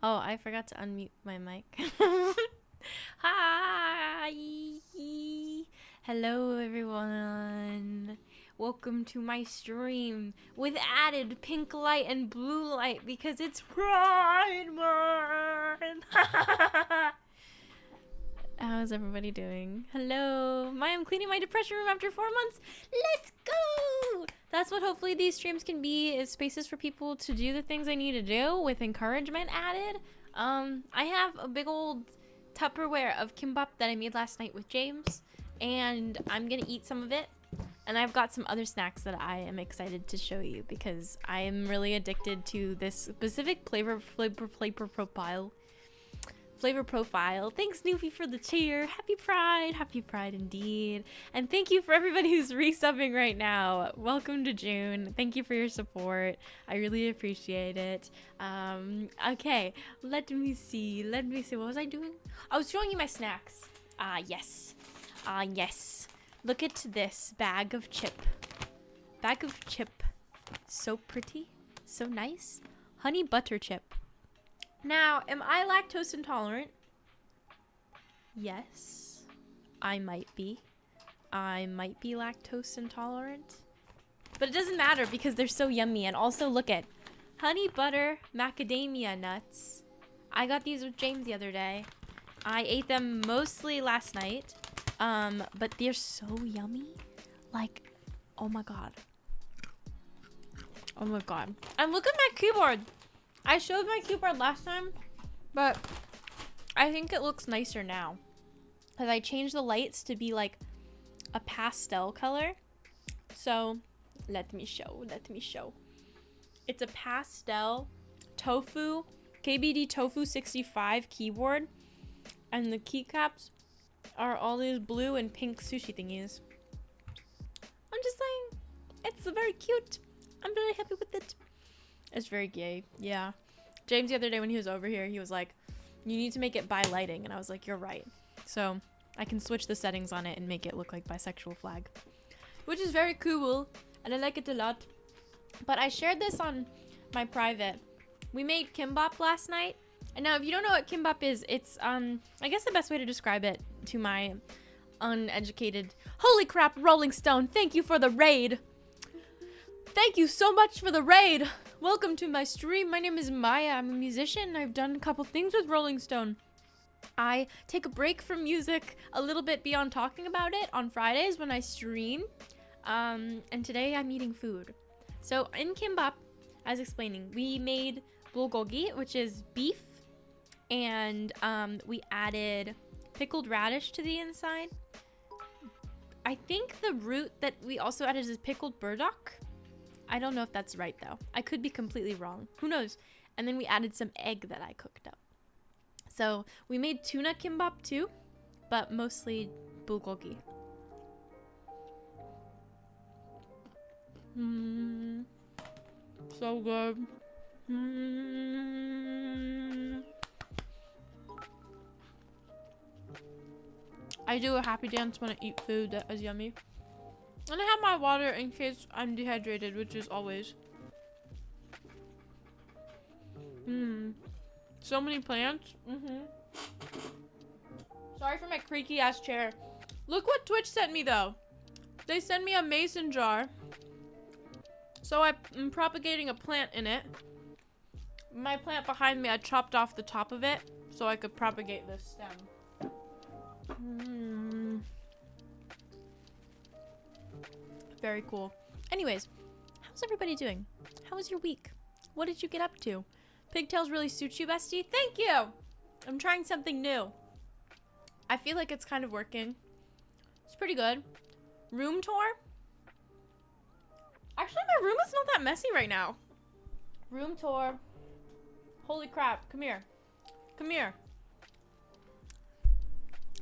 Oh, I forgot to unmute my mic. Hi. Hello, everyone. Welcome to my stream with added pink light and blue light because it's Pride Month. How's everybody doing? Hello. I'm cleaning my depression room after 4 months. Let's go! That's what hopefully these streams can be, is spaces for people to do the things they need to do with encouragement added. I have a big old Tupperware of kimbap that I made last night with James, and I'm gonna eat some of it. And I've got some other snacks that I am excited to show you because I am really addicted to this specific flavor profile. Thanks, Noofy, for the cheer. Happy Pride indeed. And thank you for everybody who's resubbing right now. Welcome to June. Thank you for your support. I really appreciate it. Okay, let me see. What was I doing? I was showing you my snacks. Yes. Yes. Look at this bag of chip. So pretty, so nice. Honey butter chip. Now, am I lactose intolerant? Yes, I might be. I might be lactose intolerant. But it doesn't matter because they're so yummy. And also, look at honey butter macadamia nuts. I got these with James the other day. I ate them mostly last night. But they're so yummy. Like, oh my god. Oh my god. And look at my keyboard. I showed my keyboard last time, but I think it looks nicer now. Because I changed the lights to be like a pastel color. So, let me show. It's a pastel tofu, KBD Tofu 65 keyboard. And the keycaps are all these blue and pink sushi thingies. I'm just saying, it's very cute. I'm very happy with it. It's very gay, yeah. James the other day when he was over here, he was like, you need to make it bi lighting. And I was like, you're right. So I can switch the settings on it and make it look like bisexual flag. Which is very cool. And I like it a lot. But I shared this on my private. We made kimbap last night. And now if you don't know what kimbap is, it's, I guess the best way to describe it to my uneducated... Holy crap, Rolling Stone, thank you for the raid. Thank you so much for the raid. Welcome to my stream. My name is Maya. I'm a musician. I've done a couple things with Rolling Stone. I take a break from music a little bit beyond talking about it on Fridays when I stream. And today I'm eating food. So in kimbap, as explaining, we made bulgogi, which is beef. And we added pickled radish to the inside. I think the root that we also added is pickled burdock. I don't know if that's right, though. I could be completely wrong. Who knows? And then we added some egg that I cooked up. So we made tuna kimbap, too. But mostly bulgogi. So good. I do a happy dance when I eat food that is yummy. And I have my water in case I'm dehydrated, which is always. So many plants. Sorry for my creaky ass chair. Look what Twitch sent me though. They sent me a mason jar. So I'm propagating a plant in it. My plant behind me, I chopped off the top of it so I could propagate this stem. Very cool. Anyways, how's everybody doing? How was your week? What did you get up to? Pigtails really suit you, bestie? Thank you! I'm trying something new. I feel like it's kind of working. It's pretty good. Room tour? Actually, my room is not that messy right now. Room tour. Holy crap. Come here. Come here.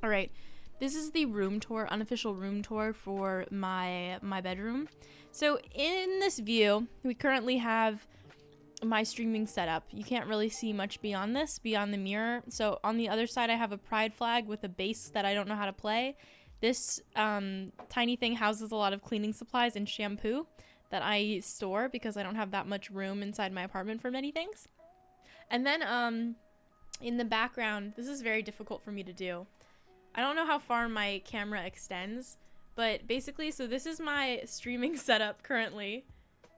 All right. This is the room tour, unofficial room tour for my bedroom. So in this view, we currently have my streaming setup. You can't really see much beyond this, beyond the mirror. So on the other side, I have a pride flag with a bass that I don't know how to play. This tiny thing houses a lot of cleaning supplies and shampoo that I store because I don't have that much room inside my apartment for many things. And then in the background, this is very difficult for me to do. I don't know how far my camera extends, but basically, so this is my streaming setup currently.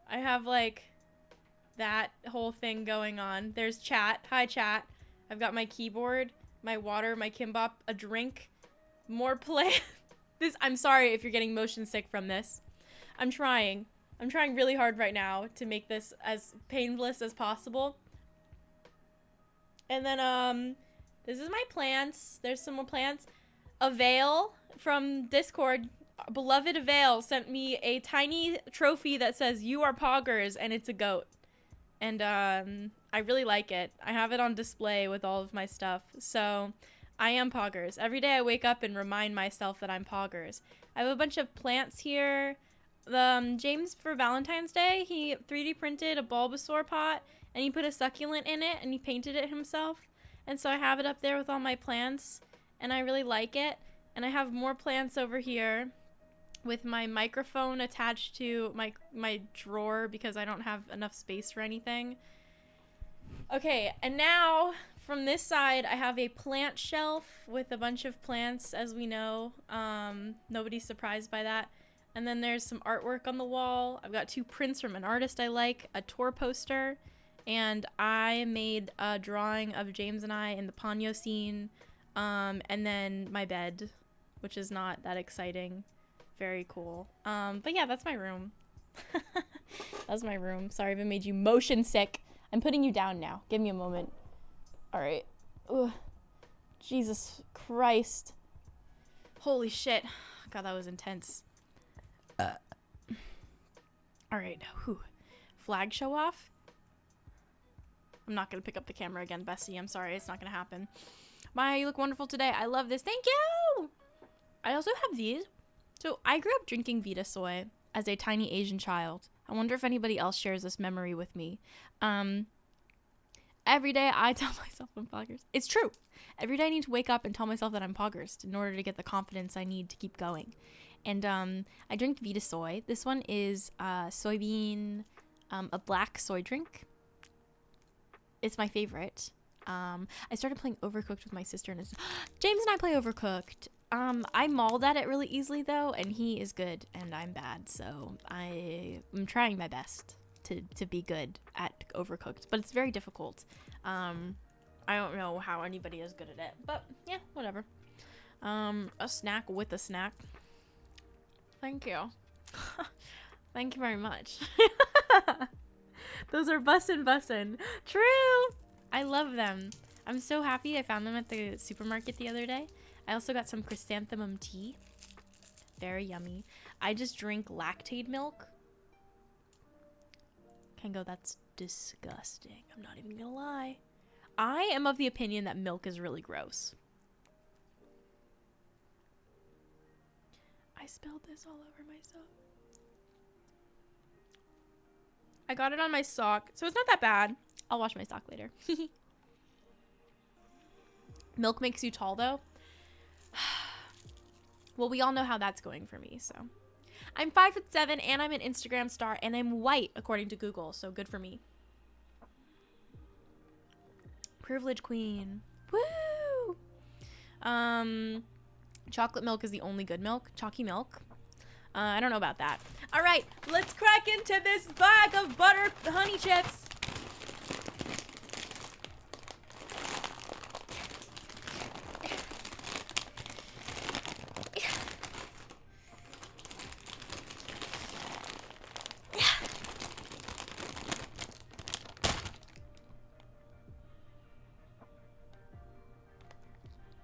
I have like that whole thing going on. There's chat. Hi, chat. I've got my keyboard, my water, my kimbap, a drink, more play. I'm sorry if you're getting motion sick from this. I'm trying really hard right now to make this as painless as possible. And then, this is my plants. There's some more plants. Avail from Discord, beloved Avail, sent me a tiny trophy that says, "You are Poggers," and it's a goat. And, I really like it. I have it on display with all of my stuff. So, I am Poggers. Every day I wake up and remind myself that I'm Poggers. I have a bunch of plants here. James, for Valentine's Day, he 3D printed a Bulbasaur pot, and he put a succulent in it, and he painted it himself. And so I have it up there with all my plants, and I really like it. And I have more plants over here with my microphone attached to my drawer because I don't have enough space for anything. Okay, and now from this side, I have a plant shelf with a bunch of plants, as we know. Nobody's surprised by that. And then there's some artwork on the wall. I've got 2 prints from an artist I like, a tour poster, and I made a drawing of James and I in the Ponyo scene, and then my bed, which is not that exciting. Very cool. But yeah, that's my room. That's my room. Sorry if I made you motion sick. I'm putting you down now. Give me a moment. All right. Ugh. Jesus Christ. Holy shit. God, that was intense. All right. Whew. Flag show off. I'm not going to pick up the camera again, Bessie. I'm sorry. It's not going to happen. Maya, you look wonderful today. I love this. Thank you. I also have these. So I grew up drinking Vita Soy as a tiny Asian child. I wonder if anybody else shares this memory with me. Every day I tell myself I'm Poggers. It's true. Every day I need to wake up and tell myself that I'm Poggers in order to get the confidence I need to keep going. And I drink Vita Soy. This one is soybean, a black soy drink. It's my favorite. I started playing Overcooked with my sister, and James and I play Overcooked. I mauled at it really easily though, and he is good and I'm bad, so I'm trying my best to be good at Overcooked, but it's very difficult. I don't know how anybody is good at it, but yeah, whatever. A snack with a snack. Thank you. Thank you very much. Those are bussin'. True. I love them. I'm so happy I found them at the supermarket the other day. I also got some chrysanthemum tea. Very yummy. I just drink lactate milk. Kengo, that's disgusting. I'm not even gonna lie. I am of the opinion that milk is really gross. I spilled this all over myself. I got it on my sock, so it's not that bad. I'll wash my sock later. Milk makes you tall, though. Well, we all know how that's going for me, so. I'm 5'7", and I'm an Instagram star, and I'm white, according to Google, so good for me. Privilege queen. Woo! Chocolate milk is the only good milk. Chalky milk. I don't know about that. All right, let's crack into this bag of butter honey chips.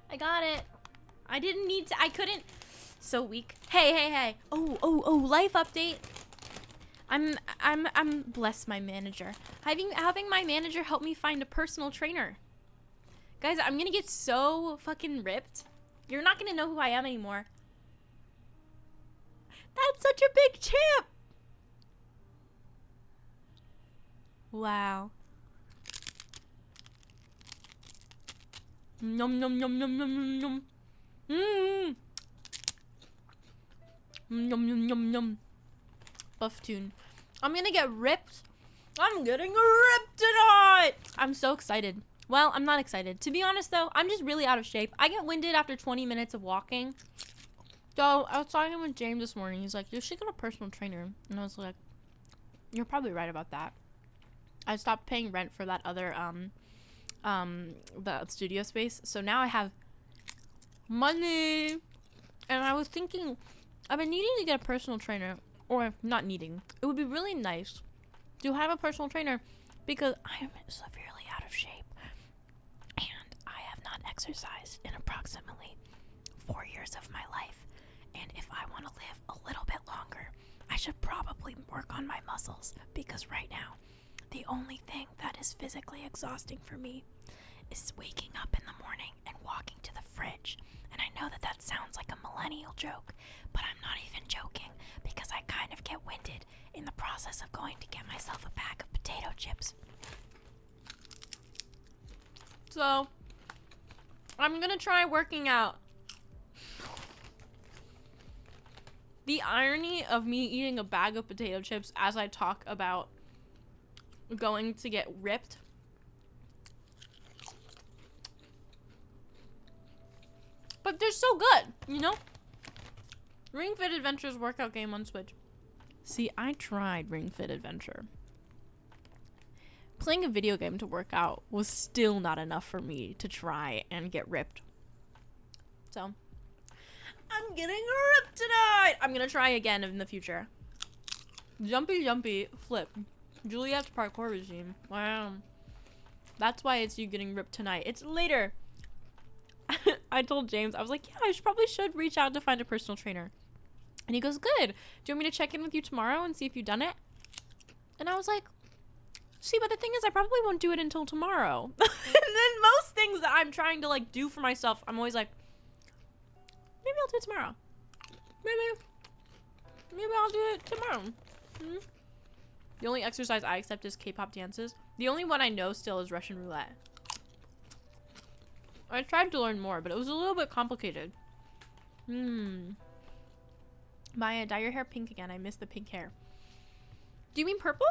I got it. I didn't need to. I couldn't. So weak. Hey. Oh, life update. I'm bless my manager. Having my manager help me find a personal trainer. Guys, I'm gonna get so fucking ripped. You're not gonna know who I am anymore. That's such a big chip. Wow. Nom nom nom nom nom nom. Mmm. Yum yum yum yum. Buff tune. I'm gonna get ripped. I'm getting ripped tonight. I'm so excited. Well, I'm not excited. To be honest, though, I'm just really out of shape. I get winded after 20 minutes of walking. So, I was talking with James this morning. He's like, you should get a personal trainer. And I was like, you're probably right about that. I stopped paying rent for that other, the studio space. So now I have money. And I was thinking, I've been needing to get a personal trainer. Or, not needing. It would be really nice to have a personal trainer because I am severely out of shape. And I have not exercised in approximately 4 years of my life. And if I want to live a little bit longer, I should probably work on my muscles because right now, the only thing that is physically exhausting for me is waking up in the morning and walking to the fridge. And I know that that sounds like a millennial joke, but I'm not even joking because I kind of get winded in the process of going to get myself a bag of potato chips. So, I'm gonna try working out. The irony of me eating a bag of potato chips as I talk about going to get ripped. But they're so good, you know? Ring Fit Adventure's workout game on Switch. See, I tried Ring Fit Adventure. Playing a video game to work out was still not enough for me to try and get ripped. So, I'm getting ripped tonight! I'm gonna try again in the future. Jumpy, jumpy, flip. Juliet's parkour regime. Wow. That's why it's you getting ripped tonight. It's later. I told James, I was like, yeah, I probably should reach out to find a personal trainer. And he goes, good. Do you want me to check in with you tomorrow and see if you've done it? And I was like, see, but the thing is, I probably won't do it until tomorrow. And then most things that I'm trying to, like, do for myself, I'm always like, maybe I'll do it tomorrow. Maybe I'll do it tomorrow. Mm-hmm. The only exercise I accept is K-pop dances. The only one I know still is Russian roulette. I tried to learn more, but it was a little bit complicated. Maya, dye your hair pink again. I miss the pink hair. Do you mean purple?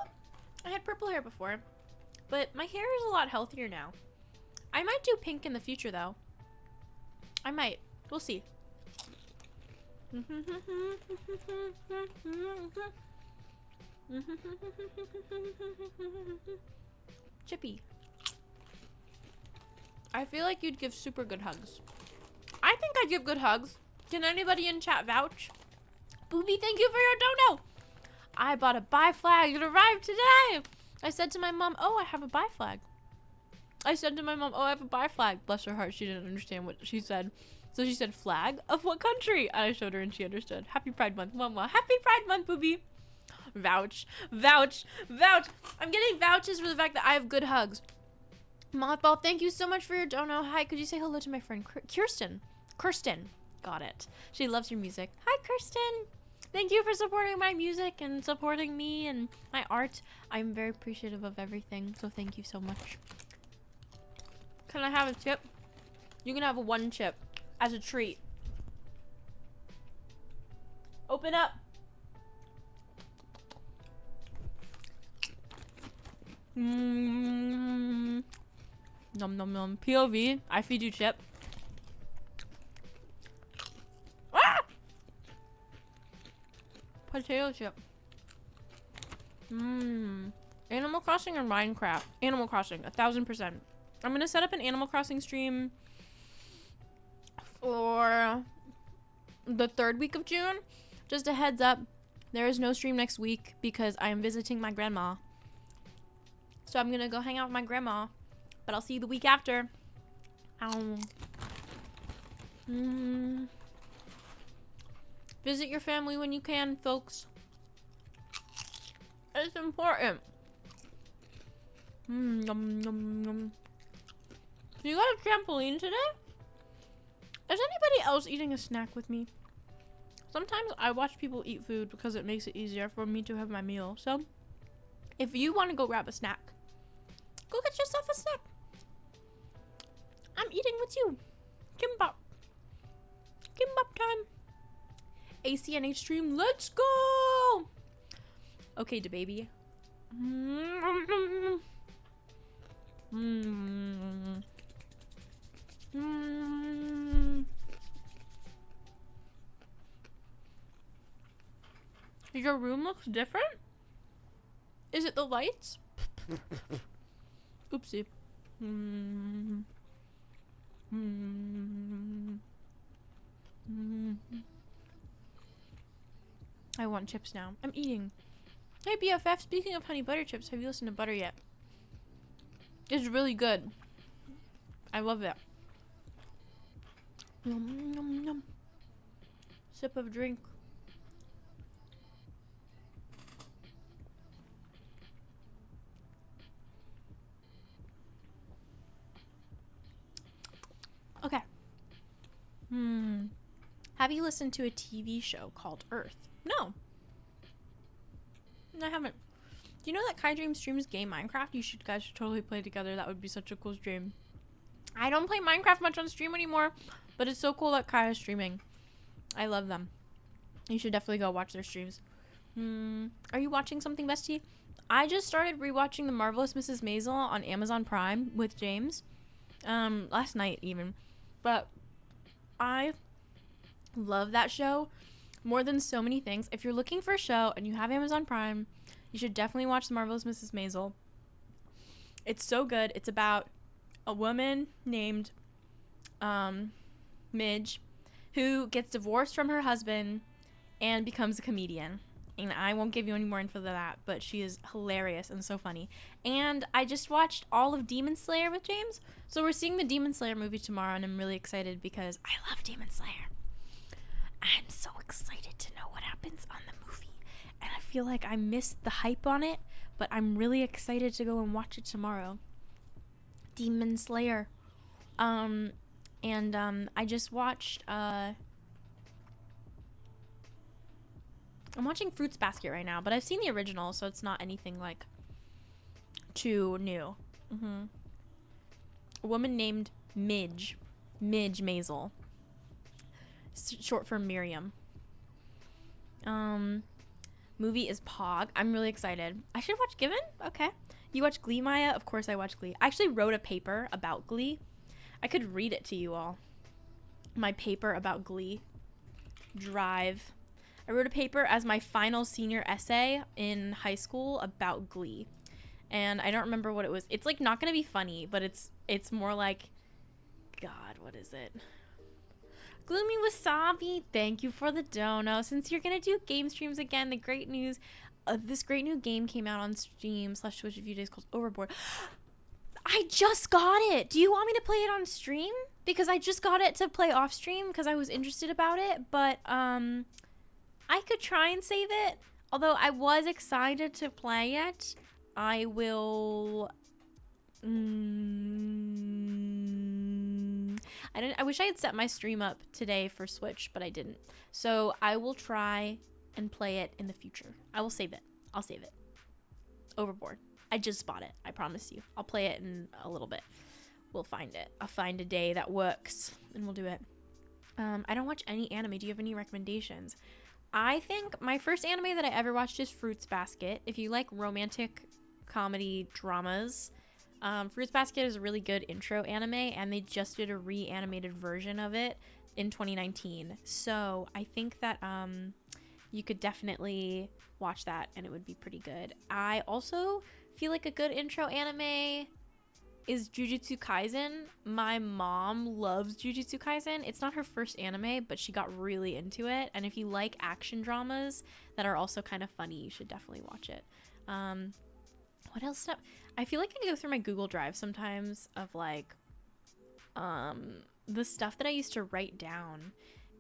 I had purple hair before, but my hair is a lot healthier now. I might do pink in the future, though. I might. We'll see. Chippy. I feel like you'd give super good hugs. I think I give good hugs. Can anybody in chat vouch? Booby, thank you for your dono. I bought a buy flag. It arrived today. I said to my mom, oh, I have a buy flag. I said to my mom, oh, I have a buy flag. Bless her heart, she didn't understand what she said. So she said, flag? Of what country? And I showed her and she understood. Happy Pride Month, Mama. Happy Pride Month, Booby. Vouch. Vouch. Vouch. I'm getting vouches for the fact that I have good hugs. Mothball, thank you so much for your dono. Hi, could you say hello to my friend Kirsten? Kirsten. Got it. She loves your music. Hi, Kirsten. Thank you for supporting my music and supporting me and my art. I'm very appreciative of everything, so thank you so much. Can I have a chip? You can have one chip as a treat. Open up. Nom nom nom. POV. I feed you chip. Ah! Potato chip. Animal Crossing or Minecraft? Animal Crossing, 1000%. I'm gonna set up an Animal Crossing stream for the 3rd week of June. Just a heads up, there is no stream next week because I am visiting my grandma. So I'm gonna go hang out with my grandma, but I'll see you the week after. Visit your family when you can, folks. It's important. Nom, nom, nom. You got a trampoline today? Is anybody else eating a snack with me? Sometimes I watch people eat food because it makes it easier for me to have my meal. So, if you want to go grab a snack, go get yourself a snack. I'm eating with you. Kimbap. Kimbap time. ACNH stream, let's go! Okay, DaBaby. Mm. Your room looks different? Is it the lights? Oopsie. I want chips now. I'm eating. Hey BFF, speaking of honey butter chips, have you listened to Butter yet? It's really good. I love it. Yum, yum, yum. Sip of drink. Okay. Have you listened to a TV show called Earth? No. I haven't. Do you know that Kai Dream streams game Minecraft? You guys should totally play together. That would be such a cool stream. I don't play Minecraft much on stream anymore, but it's so cool that Kai is streaming. I love them. You should definitely go watch their streams. Are you watching something, bestie? I just started rewatching The Marvelous Mrs. Maisel on Amazon Prime with James. Last night even. But I love that show more than so many things. If you're looking for a show and you have Amazon Prime, you should definitely watch The Marvelous Mrs. Maisel. It's so good. It's about a woman named Midge who gets divorced from her husband and becomes a comedian. And I won't give you any more info than that, but she is hilarious and so funny. And I just watched all of Demon Slayer with James. So we're seeing the Demon Slayer movie tomorrow, and I'm really excited because I love Demon Slayer. I'm so excited to know what happens on the movie. And I feel like I missed the hype on it, but I'm really excited to go and watch it tomorrow. Demon Slayer. I just watched I'm watching Fruits Basket right now, but I've seen the original, so it's not anything like too new. A woman named Midge Maisel, short for Miriam. Movie is Pog. I'm really excited. I should watch Given. Okay. You watch Glee, Maya? Of course I watch Glee. I actually wrote a paper about Glee. I could read it to you all. My paper about Glee. Drive. I wrote a paper as my final senior essay in high school about Glee. And I don't remember what it was. It's like not going to be funny, but it's more like, God, what is it? Gloomy Wasabi, thank you for the dono. Since you're going to do game streams again, the great news, this great new game came out on Steam/Twitch a few days called Overboard. I just got it. Do you want me to play it on stream? Because I just got it to play off stream because I was interested about it, but I could try and save it. Although I was excited to play it, I will. I wish I had set my stream up today for Switch, but I didn't. So I will try and play it in the future. I will save it. I'll save it. Overboard. I just bought it. I promise you. I'll play it in a little bit. We'll find it. I'll find a day that works, and we'll do it. I don't watch any anime. Do you have any recommendations? I think my first anime that I ever watched is Fruits Basket. If you like romantic comedy dramas, Fruits Basket is a really good intro anime, and they just did a reanimated version of it in 2019. So I think that you could definitely watch that, and it would be pretty good. I also feel like a good intro anime is Jujutsu Kaisen. My mom loves Jujutsu Kaisen. It's not her first anime, but she got really into it. And if you like action dramas that are also kind of funny, you should definitely watch it. What else? I feel like I go through my Google Drive sometimes of like the stuff that I used to write down.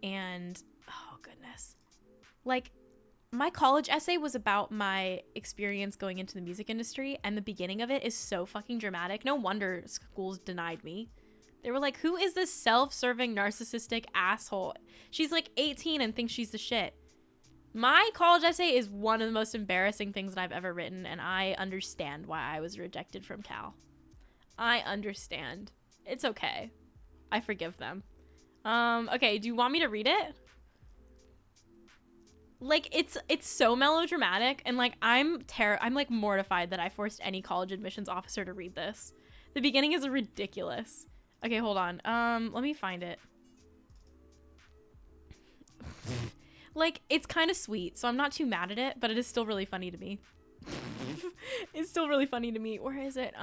And oh goodness. Like my college essay was about my experience going into the music industry, and the beginning of it is so fucking dramatic. No wonder schools denied me. They were like, who is this self-serving narcissistic asshole? She's like 18 and thinks she's the shit. My college essay is one of the most embarrassing things that I've ever written, and I understand why I was rejected from Cal. I understand. It's okay. I forgive them. Okay, do you want me to read it? Like, it's so melodramatic, and like I'm like mortified that I forced any college admissions officer to read this. The beginning is ridiculous. Okay, hold on. Let me find it. Like, it's kind of sweet, so I'm not too mad at it, but it is still really funny to me. It's still really funny to me. Where is it?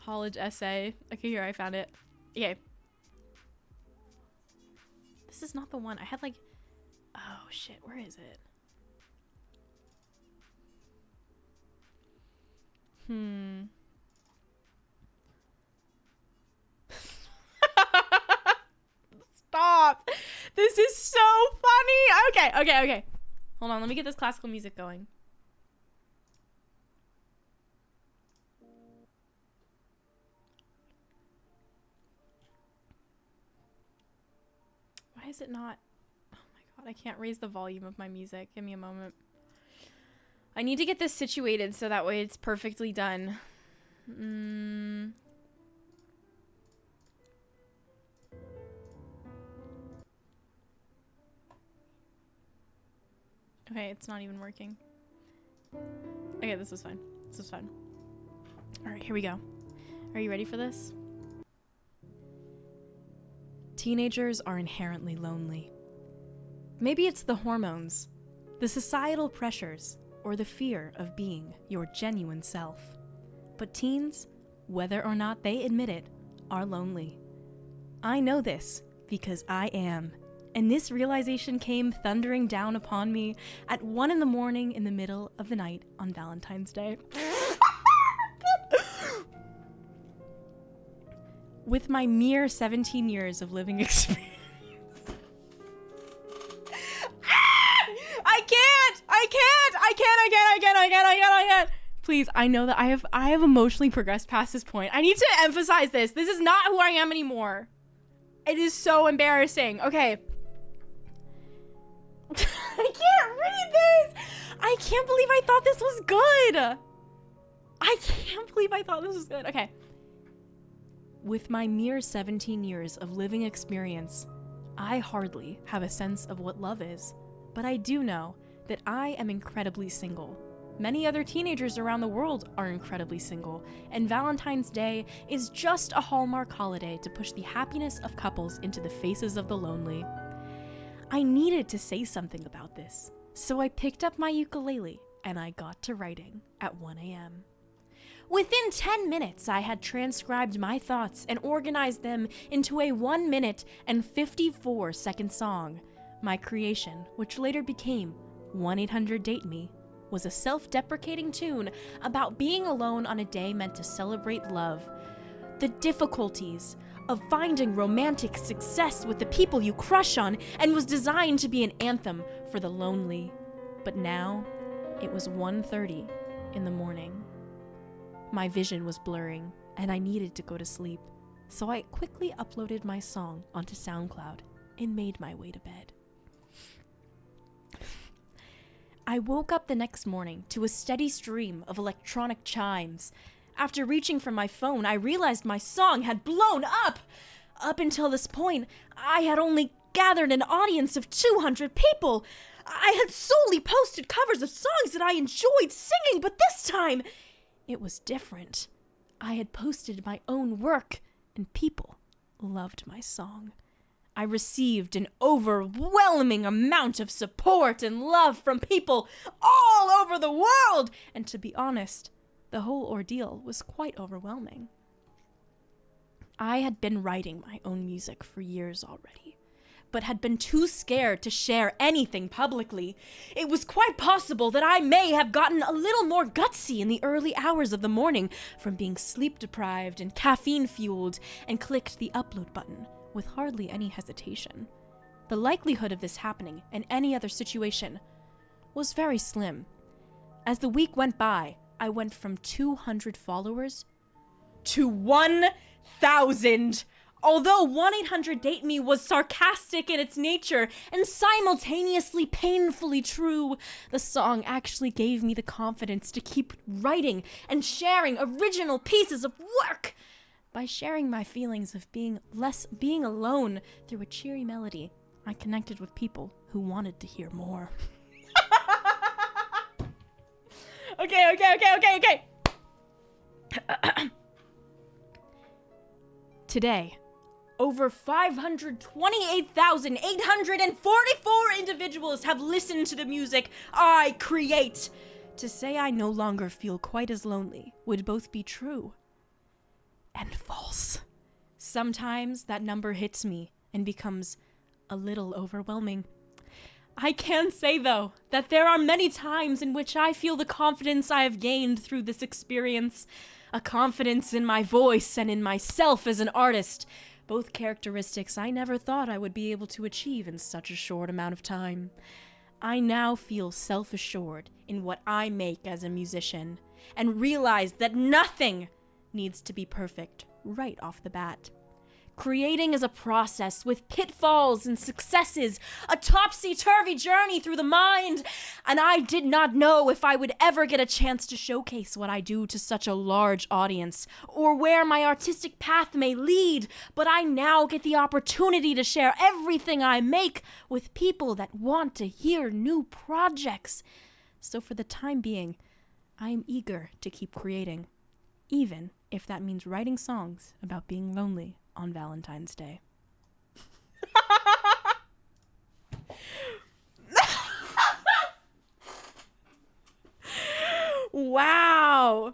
College essay. Okay, here, I found it. Okay. This is not the one. I had like, oh shit, where is it? Stop. This is so funny. Okay. Hold on, let me get this classical music going. Why is it not? Oh my god, I can't raise the volume of my music. Give me a moment. I need to get this situated so that way it's perfectly done. Okay, it's not even working. Okay, this is fine. This is fine. Alright, here we go. Are you ready for this? Teenagers are inherently lonely. Maybe it's the hormones, the societal pressures, or the fear of being your genuine self. But teens, whether or not they admit it, are lonely. I know this because I am. And this realization came thundering down upon me at 1 a.m. in the middle of the night on Valentine's Day. With my mere 17 years of living experience. I can't. Please, I know that I have emotionally progressed past this point. I need to emphasize this. This is not who I am anymore. It is so embarrassing. Okay. I can't read this. I can't believe I thought this was good. Okay. With my mere 17 years of living experience, I hardly have a sense of what love is, but I do know that I am incredibly single. Many other teenagers around the world are incredibly single, and Valentine's Day is just a Hallmark holiday to push the happiness of couples into the faces of the lonely. I needed to say something about this, so I picked up my ukulele and I got to writing at 1 a.m. Within 10 minutes, I had transcribed my thoughts and organized them into a 1 minute and 54-second song. My creation, which later became 1-800-DATE-ME, was a self-deprecating tune about being alone on a day meant to celebrate love. The difficulties of finding romantic success with the people you crush on, and was designed to be an anthem for the lonely. But now, it was 1:30 in the morning. My vision was blurring, and I needed to go to sleep, so I quickly uploaded my song onto SoundCloud and made my way to bed. I woke up the next morning to a steady stream of electronic chimes. After reaching for my phone, I realized my song had blown up. Up until this point, I had only gathered an audience of 200 people. I had solely posted covers of songs that I enjoyed singing, but this time, it was different. I had posted my own work, and people loved my song. I received an overwhelming amount of support and love from people all over the world, and to be honest, the whole ordeal was quite overwhelming. I had been writing my own music for years already, but had been too scared to share anything publicly. It was quite possible that I may have gotten a little more gutsy in the early hours of the morning from being sleep-deprived and caffeine-fueled, and clicked the upload button with hardly any hesitation. The likelihood of this happening in any other situation was very slim. As the week went by, I went from 200 followers to 1,000. Although 1-800-DATE-ME was sarcastic in its nature and simultaneously painfully true, the song actually gave me the confidence to keep writing and sharing original pieces of work. By sharing my feelings of being alone through a cheery melody, I connected with people who wanted to hear more. Okay. Today, over 528,844 individuals have listened to the music I create. To say I no longer feel quite as lonely would both be true and false. Sometimes that number hits me and becomes a little overwhelming. I can say, though, that there are many times in which I feel the confidence I have gained through this experience, a confidence in my voice and in myself as an artist, both characteristics I never thought I would be able to achieve in such a short amount of time. I now feel self-assured in what I make as a musician, and realize that nothing needs to be perfect right off the bat. Creating is a process with pitfalls and successes, a topsy-turvy journey through the mind, and I did not know if I would ever get a chance to showcase what I do to such a large audience, or where my artistic path may lead, but I now get the opportunity to share everything I make with people that want to hear new projects. So for the time being, I am eager to keep creating, even if that means writing songs about being lonely on Valentine's Day. Wow.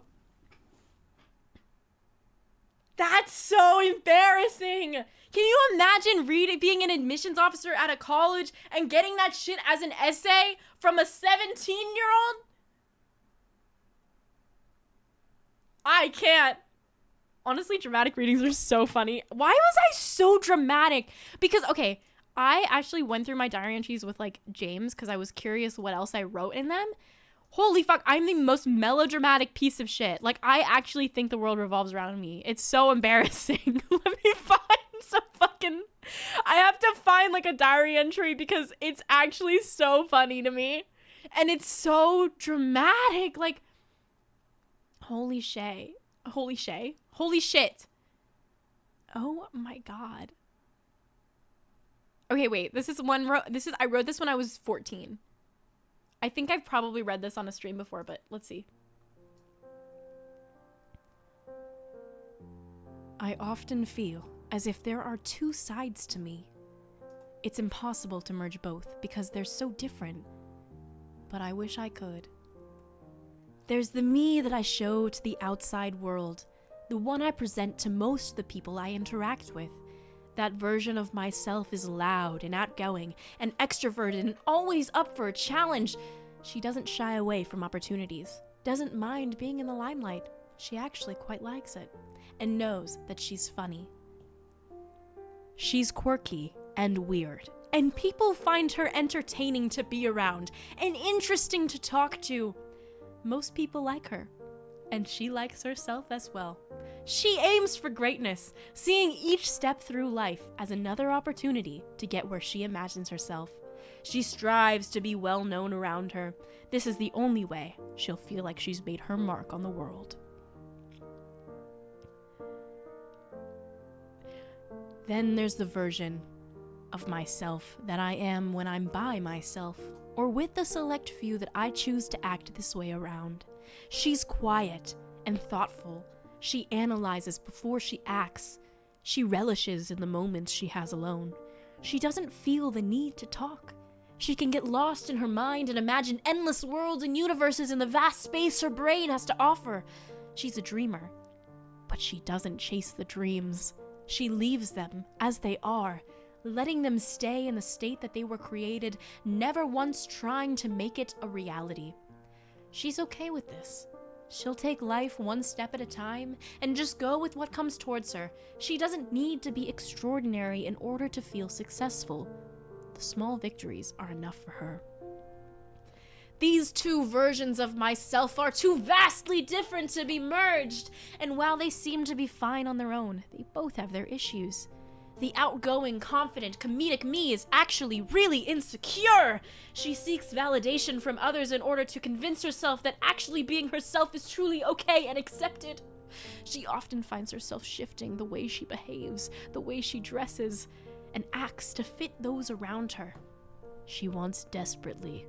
That's so embarrassing. Can you imagine being an admissions officer at a college and getting that shit as an essay from a 17-year-old? I can't. Honestly, dramatic readings are so funny. Why was I so dramatic? Because, okay, I actually went through my diary entries with, like, James because I was curious what else I wrote in them. Holy fuck, I'm the most melodramatic piece of shit. Like, I actually think the world revolves around me. It's so embarrassing. Let me find some fucking... I have to find, like, a diary entry because it's actually so funny to me. And it's so dramatic. Like, holy shit. Holy shit. Oh my god. Okay, wait. I wrote this when I was 14. I think I've probably read this on a stream before, but let's see. I often feel as if there are two sides to me. It's impossible to merge both because they're so different, but I wish I could. There's the me that I show to the outside world, the one I present to most of the people I interact with. That version of myself is loud and outgoing and extroverted and always up for a challenge. She doesn't shy away from opportunities, doesn't mind being in the limelight. She actually quite likes it and knows that she's funny. She's quirky and weird, and people find her entertaining to be around and interesting to talk to. Most people like her, and she likes herself as well. She aims for greatness, seeing each step through life as another opportunity to get where she imagines herself. She strives to be well known around her. This is the only way she'll feel like she's made her mark on the world. Then there's the version of myself that I am when I'm by myself, or with the select few that I choose to act this way around. She's quiet and thoughtful. She analyzes before she acts. She relishes in the moments she has alone. She doesn't feel the need to talk. She can get lost in her mind and imagine endless worlds and universes in the vast space her brain has to offer. She's a dreamer, but she doesn't chase the dreams. She leaves them as they are, letting them stay in the state that they were created, never once trying to make it a reality. She's okay with this. She'll take life one step at a time and just go with what comes towards her. She doesn't need to be extraordinary in order to feel successful. The small victories are enough for her. These two versions of myself are too vastly different to be merged, and while they seem to be fine on their own, they both have their issues. The outgoing, confident, comedic me is actually really insecure. She seeks validation from others in order to convince herself that actually being herself is truly okay and accepted. She often finds herself shifting the way she behaves, the way she dresses, and acts to fit those around her. She wants desperately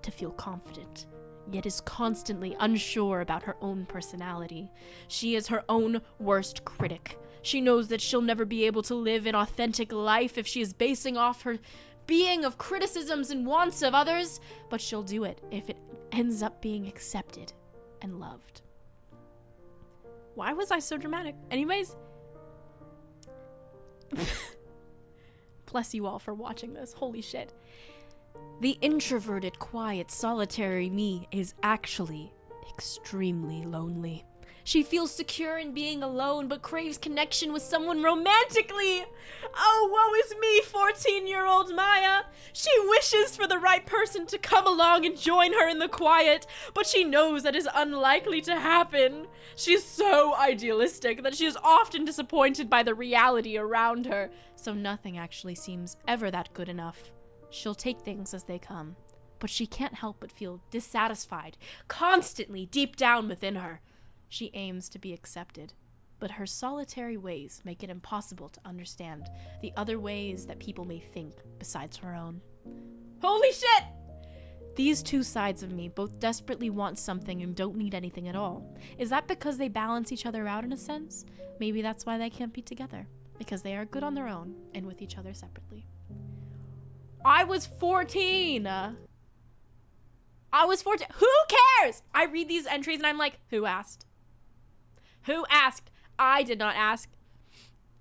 to feel confident, yet is constantly unsure about her own personality. She is her own worst critic. She knows that she'll never be able to live an authentic life if she is basing off her being of criticisms and wants of others, but she'll do it if it ends up being accepted and loved. Why was I so dramatic? Anyways, bless you all for watching this. Holy shit. The introverted, quiet, solitary me is actually extremely lonely. She feels secure in being alone, but craves connection with someone romantically. Oh, woe is me, 14-year-old Maya. She wishes for the right person to come along and join her in the quiet, but she knows that is unlikely to happen. She's so idealistic that she is often disappointed by the reality around her, so nothing actually seems ever that good enough. She'll take things as they come, but she can't help but feel dissatisfied, constantly deep down within her. She aims to be accepted, but her solitary ways make it impossible to understand the other ways that people may think besides her own. Holy shit! These two sides of me both desperately want something and don't need anything at all. Is that because they balance each other out in a sense? Maybe that's why they can't be together, because they are good on their own and with each other separately. I was 14! I was 14. Who cares? I read these entries and I'm like, who asked? Who asked? I did not ask.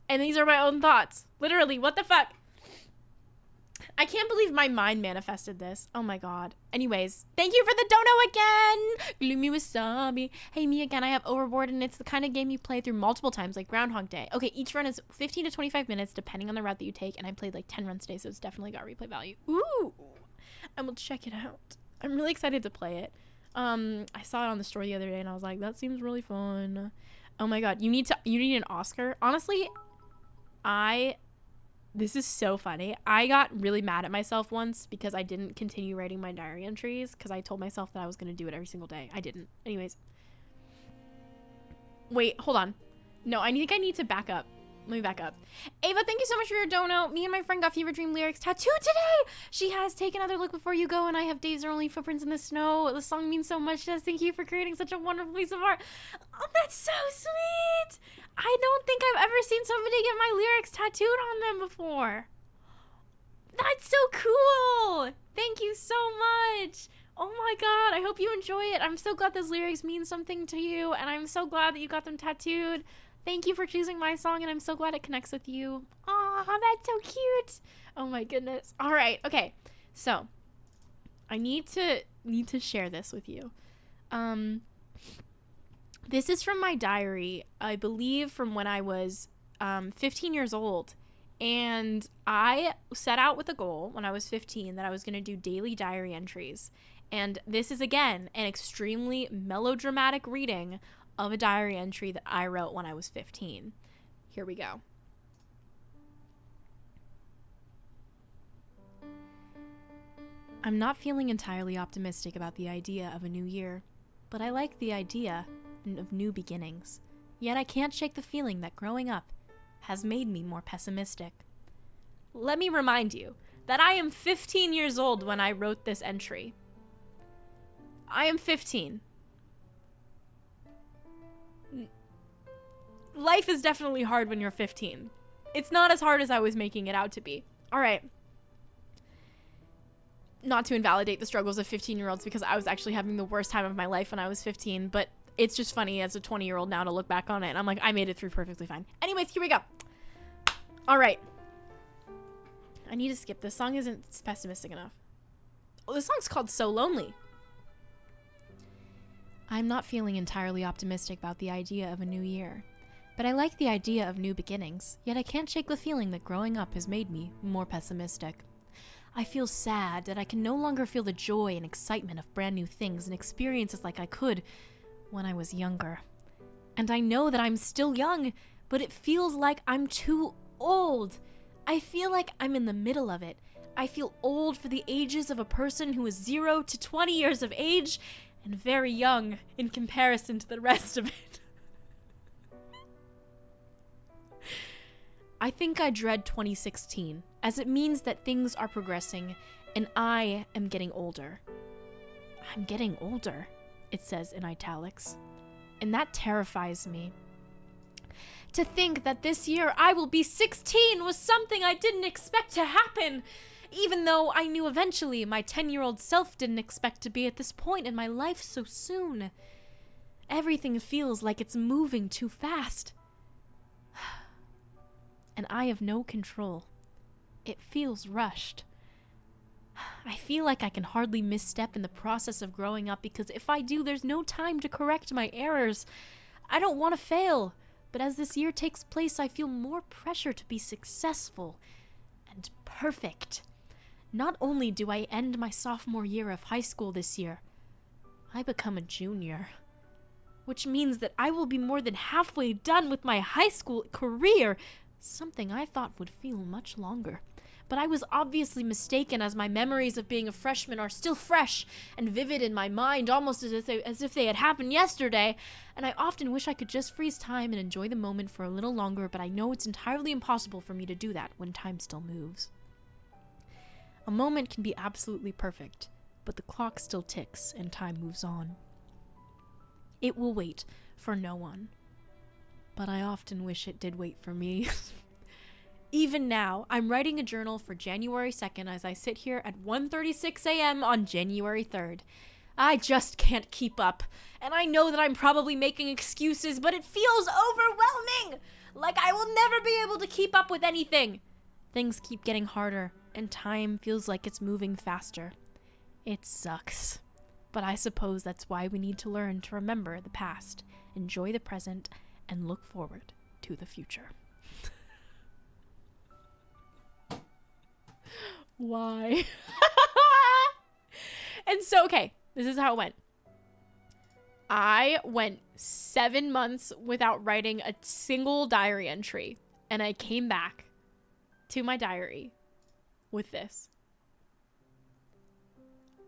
And these are my own thoughts. Literally, what the fuck? I can't believe my mind manifested this. Oh my god. Anyways, thank you for the dono again. Gloomy Wasabi. Hey, me again. I have Overboard, and it's the kind of game you play through multiple times, like Groundhog Day. Okay, each run is 15 to 25 minutes, depending on the route that you take, and I played like 10 runs today, so it's definitely got replay value. Ooh. I will check it out. I'm really excited to play it. I saw it on the store the other day, and I was like, that seems really fun. Oh my god, you need an Oscar. Honestly, this is so funny. I got really mad at myself once because I didn't continue writing my diary entries because I told myself that I was going to do it every single day. I didn't. Anyways. Wait, hold on. No, I think I need to back up. Let me back up. Ava, thank you so much for your dono. Me and my friend got Fever Dream lyrics tattooed today. She has Take Another Look Before You Go, and I have Days Are Only Footprints in the Snow. The song means so much to us. Thank you for creating such a wonderful piece of art. Oh, that's so sweet. I don't think I've ever seen somebody get my lyrics tattooed on them before. That's so cool. Thank you so much. Oh my god, I hope you enjoy it. I'm so glad those lyrics mean something to you, and I'm so glad that you got them tattooed. Thank you for choosing my song, and I'm so glad it connects with you. Aw, that's so cute. Oh my goodness. All right, okay. So, I need to share this with you. This is from my diary, I believe from when I was 15 years old. And I set out with a goal when I was 15 that I was going to do daily diary entries. And this is, again, an extremely melodramatic reading of a diary entry that I wrote when I was 15. Here we go. I'm not feeling entirely optimistic about the idea of a new year, but I like the idea of new beginnings. Yet I can't shake the feeling that growing up has made me more pessimistic. Let me remind you that I am 15 years old when I wrote this entry. I am 15. Life is definitely hard when you're 15. It's not as hard as I was making it out to be. All right. Not to invalidate the struggles of 15-year-olds because I was actually having the worst time of my life when I was 15, but it's just funny as a 20-year-old now to look back on it. And I'm like, I made it through perfectly fine. Anyways, here we go. All right. I need to skip. This song isn't pessimistic enough. Oh, this song's called So Lonely. I'm not feeling entirely optimistic about the idea of a new year. But I like the idea of new beginnings, yet I can't shake the feeling that growing up has made me more pessimistic. I feel sad that I can no longer feel the joy and excitement of brand new things and experiences like I could when I was younger. And I know that I'm still young, but it feels like I'm too old. I feel like I'm in the middle of it. I feel old for the ages of a person who is 0 to 20 years of age and very young in comparison to the rest of it. I think I dread 2016, as it means that things are progressing and I am getting older. I'm getting older, it says in italics. And that terrifies me. To think that this year I will be 16 was something I didn't expect to happen, even though I knew eventually my 10-year-old self didn't expect to be at this point in my life so soon. Everything feels like it's moving too fast. And I have no control. It feels rushed. I feel like I can hardly misstep in the process of growing up because if I do, there's no time to correct my errors. I don't want to fail, but as this year takes place, I feel more pressure to be successful and perfect. Not only do I end my sophomore year of high school this year, I become a junior, which means that I will be more than halfway done with my high school career, something I thought would feel much longer. But I was obviously mistaken, as my memories of being a freshman are still fresh and vivid in my mind, almost as if they had happened yesterday, and I often wish I could just freeze time and enjoy the moment for a little longer, but I know it's entirely impossible for me to do that when time still moves. A moment can be absolutely perfect, but the clock still ticks and time moves on. It will wait for no one, but I often wish it did wait for me. Even now, I'm writing a journal for January 2nd as I sit here at 1:36 a.m. on January 3rd. I just can't keep up, and I know that I'm probably making excuses, but it feels overwhelming! Like I will never be able to keep up with anything. Things keep getting harder, and time feels like it's moving faster. It sucks. But I suppose that's why we need to learn to remember the past, enjoy the present, and look forward to the future. Why? And so, okay, this is how it went. I went 7 months without writing a single diary entry, and I came back to my diary with this.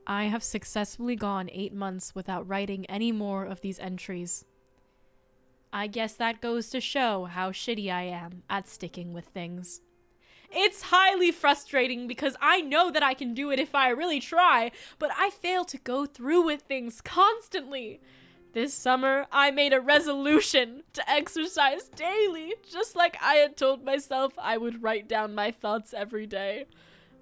I have successfully gone 8 months without writing any more of these entries. I guess that goes to show how shitty I am at sticking with things. It's highly frustrating because I know that I can do it if I really try, but I fail to go through with things constantly. This summer, I made a resolution to exercise daily, just like I had told myself I would write down my thoughts every day.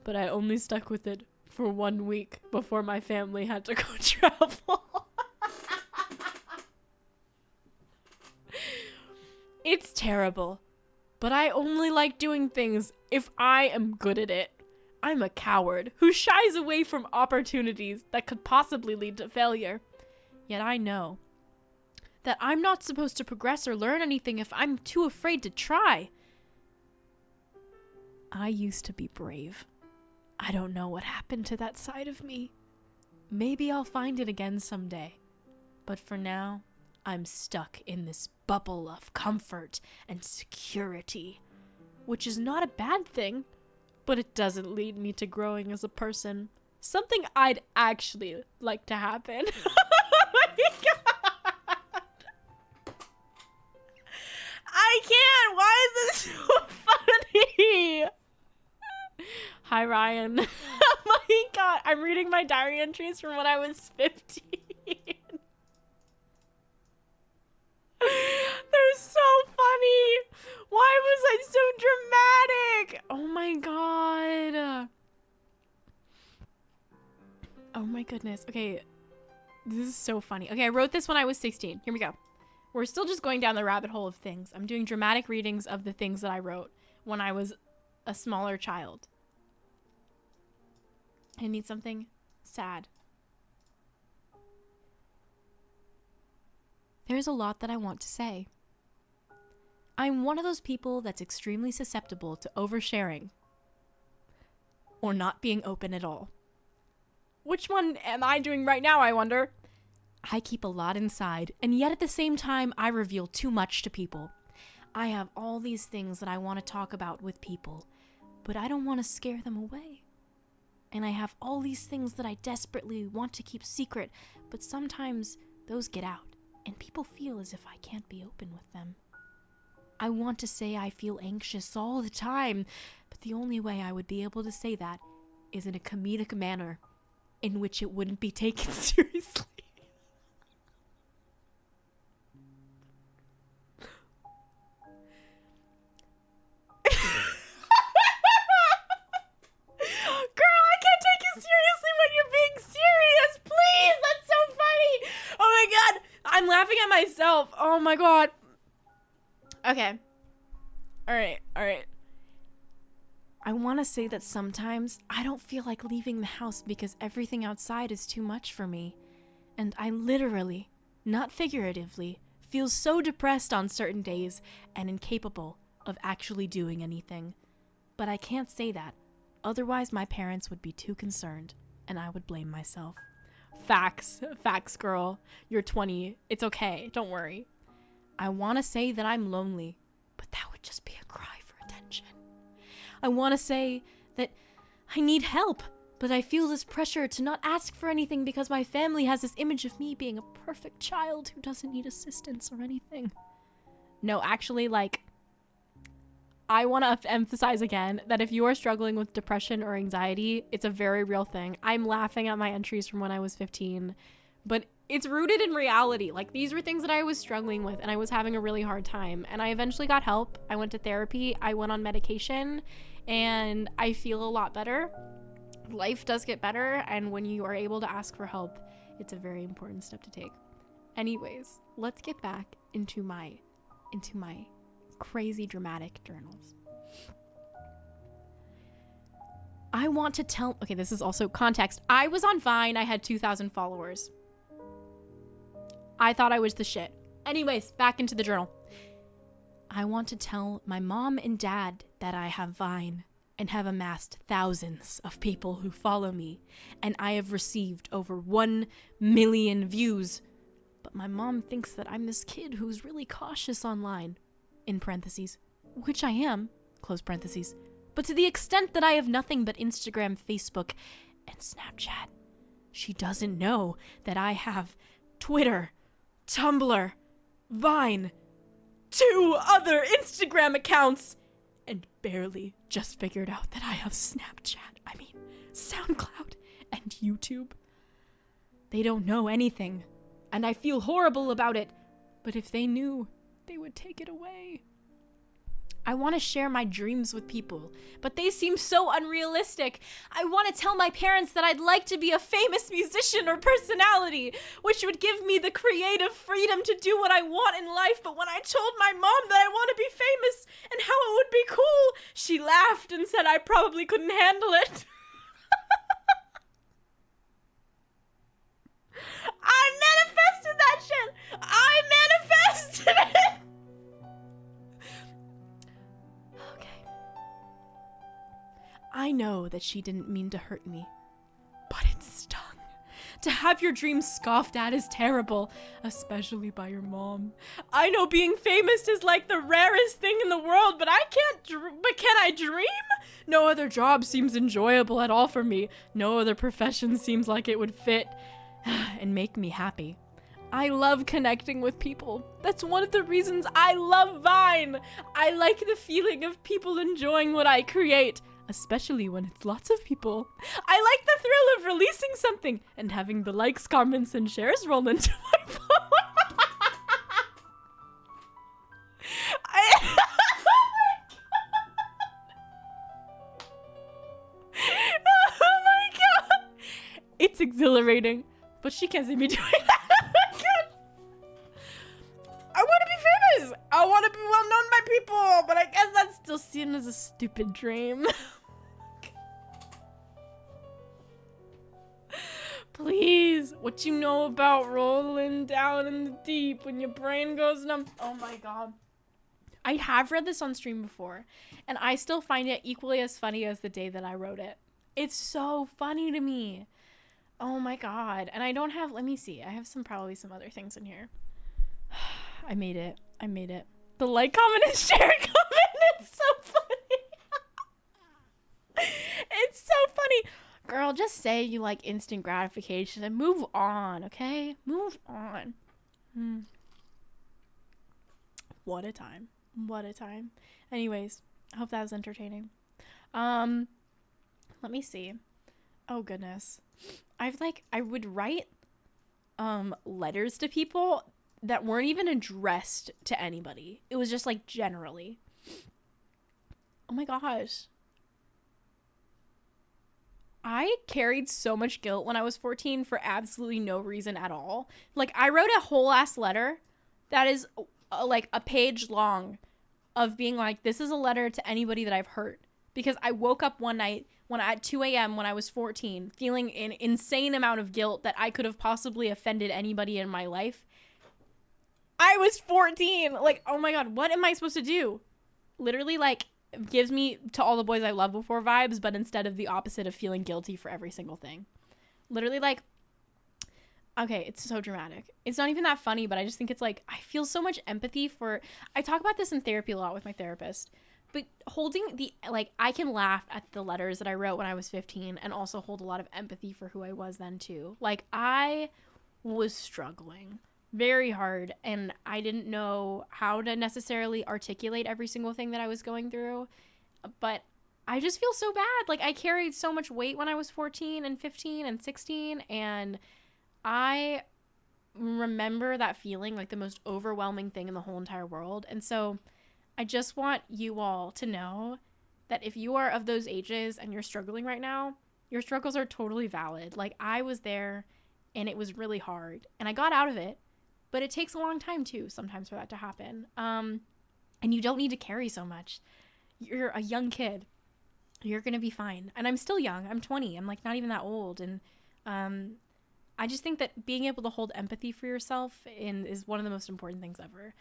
But I only stuck with it for 1 week before my family had to go travel. It's terrible. But I only like doing things if I am good at it. I'm a coward who shies away from opportunities that could possibly lead to failure. Yet I know that I'm not supposed to progress or learn anything if I'm too afraid to try. I used to be brave. I don't know what happened to that side of me. Maybe I'll find it again someday. But for now, I'm stuck in this bubble of comfort and security, which is not a bad thing, but it doesn't lead me to growing as a person. Something I'd actually like to happen. Oh my God. I can't. Why is this so funny? Hi, Ryan. Oh my God. I'm reading my diary entries from when I was 15. They're so funny. Why was I so dramatic? Oh my God. Oh my goodness. Okay. This is so funny. Okay, I wrote this when I was 16. Here we go. We're still just going down the rabbit hole of things. I'm doing dramatic readings of the things that I wrote when I was a smaller child. I need something sad. There's a lot that I want to say. I'm one of those people that's extremely susceptible to oversharing or not being open at all. Which one am I doing right now, I wonder? I keep a lot inside, and yet at the same time, I reveal too much to people. I have all these things that I want to talk about with people, but I don't want to scare them away. And I have all these things that I desperately want to keep secret, but sometimes those get out, and people feel as if I can't be open with them. I want to say I feel anxious all the time, but the only way I would be able to say that is in a comedic manner. in which it wouldn't be taken seriously. Girl, I can't take you seriously when you're being serious. Please, that's so funny. Oh my god, I'm laughing at myself. Oh my god. Okay. All right. I want to say that sometimes I don't feel like leaving the house because everything outside is too much for me. And I literally, not figuratively, feel so depressed on certain days and incapable of actually doing anything. But I can't say that. Otherwise, my parents would be too concerned, and I would blame myself. Facts, girl. You're 20. It's okay. Don't worry. I want to say that I'm lonely, but that would just be a cry for attention. I want to say that I need help, but I feel this pressure to not ask for anything because my family has this image of me being a perfect child who doesn't need assistance or anything. No, actually, like, I want to emphasize again that if you are struggling with depression or anxiety, it's a very real thing. I'm laughing at my entries from when I was 15, but it's rooted in reality. Like, these were things that I was struggling with, and I was having a really hard time. And I eventually got help. I went to therapy. I went on medication, and I feel a lot better. Life does get better, and when you are able to ask for help, it's a very important step to take. Anyways, let's get back into my crazy dramatic journals. I want to tell, okay, this is also context. I was on Vine. I had 2,000 followers. I thought I was the shit. Anyways, back into the journal. I want to tell my mom and dad that I have Vine and have amassed thousands of people who follow me, and I have received over 1 million views. But my mom thinks that I'm this kid who's really cautious online, in parentheses, which I am, close parentheses, but to the extent that I have nothing but Instagram, Facebook, and Snapchat. She doesn't know that I have Twitter, Tumblr, Vine, 2 other Instagram accounts, and barely just figured out that I have SoundCloud and YouTube. They don't know anything, and I feel horrible about it, but if they knew, they would take it away. I want to share my dreams with people, but they seem so unrealistic. I want to tell my parents that I'd like to be a famous musician or personality, which would give me the creative freedom to do what I want in life. But when I told my mom that I want to be famous and how it would be cool, she laughed and said I probably couldn't handle it. I manifested that shit. I manifested it. I know that she didn't mean to hurt me, but it stung. To have your dreams scoffed at is terrible, especially by your mom. I know being famous is like the rarest thing in the world, but can I dream? No other job seems enjoyable at all for me. No other profession seems like it would fit and make me happy. I love connecting with people. That's one of the reasons I love Vine. I like the feeling of people enjoying what I create, especially when it's lots of people. I like the thrill of releasing something and having the likes, comments, and shares roll into my phone. Oh my god. It's exhilarating, but she can't see me doing that. Oh my god. I want to be famous. I want to be well known by people, but I guess that's still seen as a stupid dream. Please, what you know about rolling down in the deep when your brain goes numb? Oh my god. I have read this on stream before, and I still find it equally as funny as the day that I wrote it. It's so funny to me. Oh my god. And I don't have, let me see. I have probably some other things in here. I made it. The like, comment, and share comment. It's so funny. It's so funny. Girl, just say you like instant gratification and move on, okay? Move on. What a time. Anyways, I hope that was entertaining. Let me see. Oh, goodness. I would write letters to people that weren't even addressed to anybody. It was just like generally. Oh my gosh. I carried so much guilt when I was 14 for absolutely no reason at all. Like, I wrote a whole ass letter that is like a page long of being like, this is a letter to anybody that I've hurt. Because I woke up one night when at 2 a.m. when I was 14 feeling an insane amount of guilt that I could have possibly offended anybody in my life. I was 14. Like, oh my God, what am I supposed to do? Literally, like, gives me To All the Boys I Loved Before vibes, but instead of the opposite of feeling guilty for every single thing. Literally, like, okay, it's so dramatic. It's not even that funny, but I just think it's like, I feel so much empathy for, I talk about this in therapy a lot with my therapist, but holding the, like, I can laugh at the letters that I wrote when I was 15 and also hold a lot of empathy for who I was then too. Like, I was struggling very hard and I didn't know how to necessarily articulate every single thing that I was going through, but I just feel so bad. Like, I carried so much weight when I was 14 and 15 and 16, and I remember that feeling like the most overwhelming thing in the whole entire world. And so I just want you all to know that if you are of those ages and you're struggling right now, your struggles are totally valid. Like, I was there and it was really hard and I got out of it. But it takes a long time, too, sometimes for that to happen. And you don't need to carry so much. You're a young kid. You're going to be fine. And I'm still young. I'm 20. I'm, like, not even that old. And I just think that being able to hold empathy for yourself is one of the most important things ever.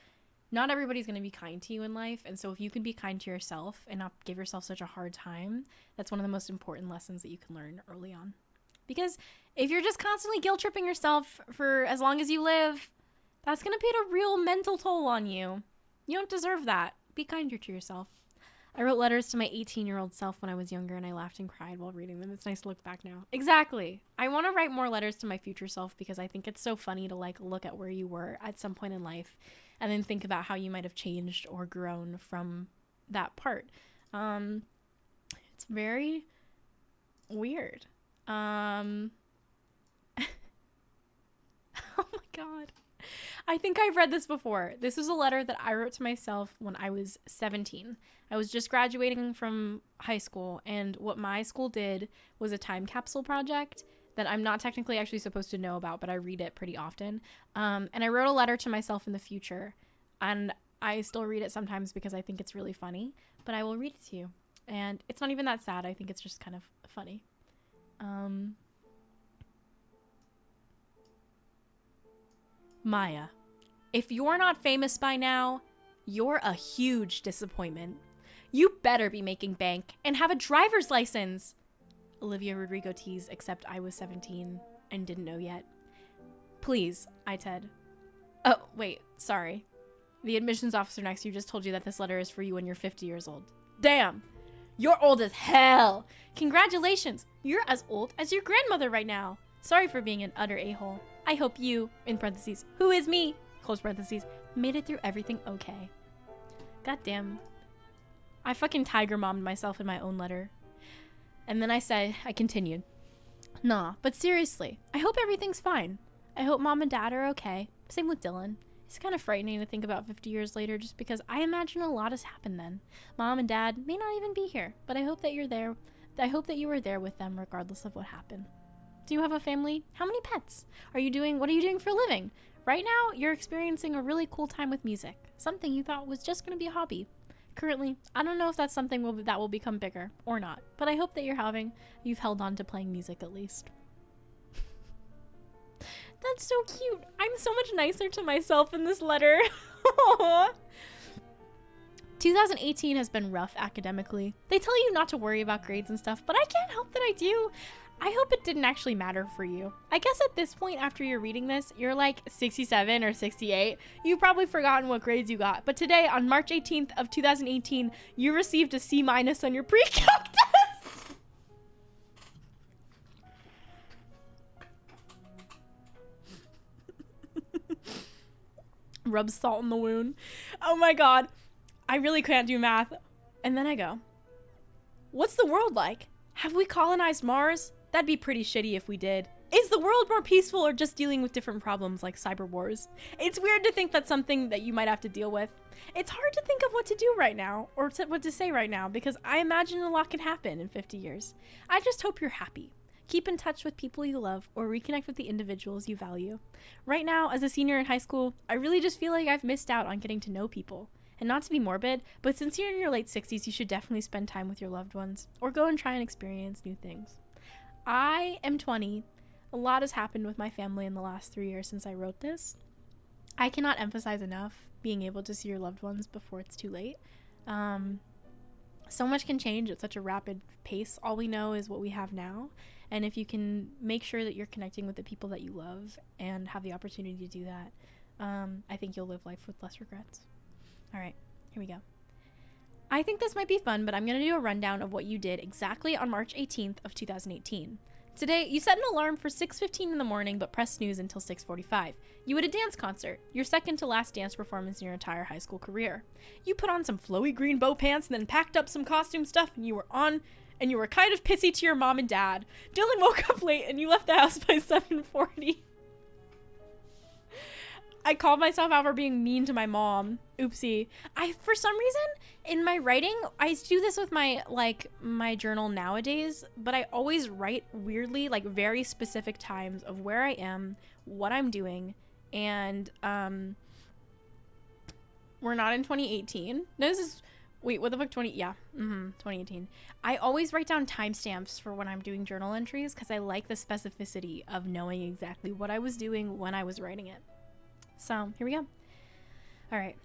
Not everybody's going to be kind to you in life. And so if you can be kind to yourself and not give yourself such a hard time, that's one of the most important lessons that you can learn early on. Because if you're just constantly guilt-tripping yourself for as long as you live, that's going to put a real mental toll on you. You don't deserve that. Be kinder to yourself. I wrote letters to my 18-year-old self when I was younger, and I laughed and cried while reading them. It's nice to look back now. Exactly. I want to write more letters to my future self because I think it's so funny to, like, look at where you were at some point in life and then think about how you might have changed or grown from that part. It's very weird. Oh my God. I think I've read this before. This was a letter that I wrote to myself when I was 17. I was just graduating from high school, and what my school did was a time capsule project that I'm not technically actually supposed to know about, but I read it pretty often. And I wrote a letter to myself in the future, and I still read it sometimes because I think it's really funny, but I will read it to you. And it's not even that sad. I think it's just kind of funny. Maya, if you're not famous by now, you're a huge disappointment. You better be making bank and have a driver's license. Olivia Rodrigo teased, except I was 17 and didn't know yet. Please, I said. Oh, wait, sorry. The admissions officer next to you just told you that this letter is for you when you're 50 years old. Damn, you're old as hell. Congratulations, you're as old as your grandmother right now. Sorry for being an utter a-hole. I hope you, in parentheses, who is me, close parentheses, made it through everything okay. Goddamn. I fucking tiger mommed myself in my own letter. And then I continued. Nah, but seriously, I hope everything's fine. I hope mom and dad are okay. Same with Dylan. It's kind of frightening to think about 50 years later just because I imagine a lot has happened then. Mom and dad may not even be here, but I hope that you're there. I hope that you were there with them regardless of what happened. Do you have a family? How many pets? What are you doing for a living? Right now, you're experiencing a really cool time with music. Something you thought was just going to be a hobby. Currently, I don't know if that's something that will become bigger or not, but I hope that you've held on to playing music at least. That's so cute. I'm so much nicer to myself in this letter. 2018 has been rough academically. They tell you not to worry about grades and stuff, but I can't help that I do. I hope it didn't actually matter for you. I guess at this point after you're reading this, you're like 67 or 68. You've probably forgotten what grades you got. But today, on March 18th of 2018, you received a C- on your pre-calc test. Rub salt in the wound. Oh my God. I really can't do math. And then I go, what's the world like? Have we colonized Mars? That'd be pretty shitty if we did. Is the world more peaceful or just dealing with different problems like cyber wars? It's weird to think that's something that you might have to deal with. It's hard to think of what to do right now, or what to say right now, because I imagine a lot can happen in 50 years. I just hope you're happy. Keep in touch with people you love, or reconnect with the individuals you value. Right now, as a senior in high school, I really just feel like I've missed out on getting to know people. And not to be morbid, but since you're in your late 60s, you should definitely spend time with your loved ones, or go and try and experience new things. I am 20. A lot has happened with my family in the last 3 years since I wrote this. I cannot emphasize enough being able to see your loved ones before it's too late. So much can change at such a rapid pace. All we know is what we have now. And if you can make sure that you're connecting with the people that you love and have the opportunity to do that, I think you'll live life with less regrets. All right, here we go. I think this might be fun, but I'm going to do a rundown of what you did exactly on March 18th of 2018. Today, you set an alarm for 6:15 in the morning, but pressed snooze until 6:45. You had a dance concert, your second to last dance performance in your entire high school career. You put on some flowy green bow pants and then packed up some costume stuff, and you were kind of pissy to your mom and dad. Dylan woke up late and you left the house by 7:40. I called myself out for being mean to my mom. Oopsie. For some reason, in my writing, I do this with my journal nowadays, but I always write weirdly, like very specific times of where I am, what I'm doing, and we're not in 2018. No, this is, wait, what the fuck, 2018. I always write down timestamps for when I'm doing journal entries because I like the specificity of knowing exactly what I was doing when I was writing it. So, here we go. All right.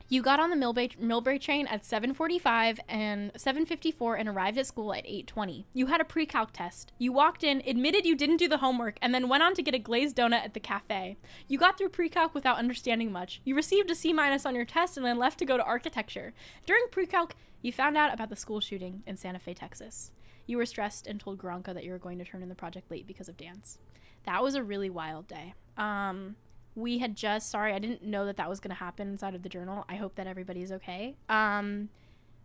You got on the Millbrae train at 7:45 and 7:54 and arrived at school at 8:20. You had a pre-calc test. You walked in, admitted you didn't do the homework, and then went on to get a glazed donut at the cafe. You got through pre-calc without understanding much. You received a C- on your test and then left to go to architecture. During pre-calc, you found out about the school shooting in Santa Fe, Texas. You were stressed and told Garanka that you were going to turn in the project late because of dance. That was a really wild day. We had just, sorry, I didn't know that was going to happen inside of the journal. I hope that everybody's okay. That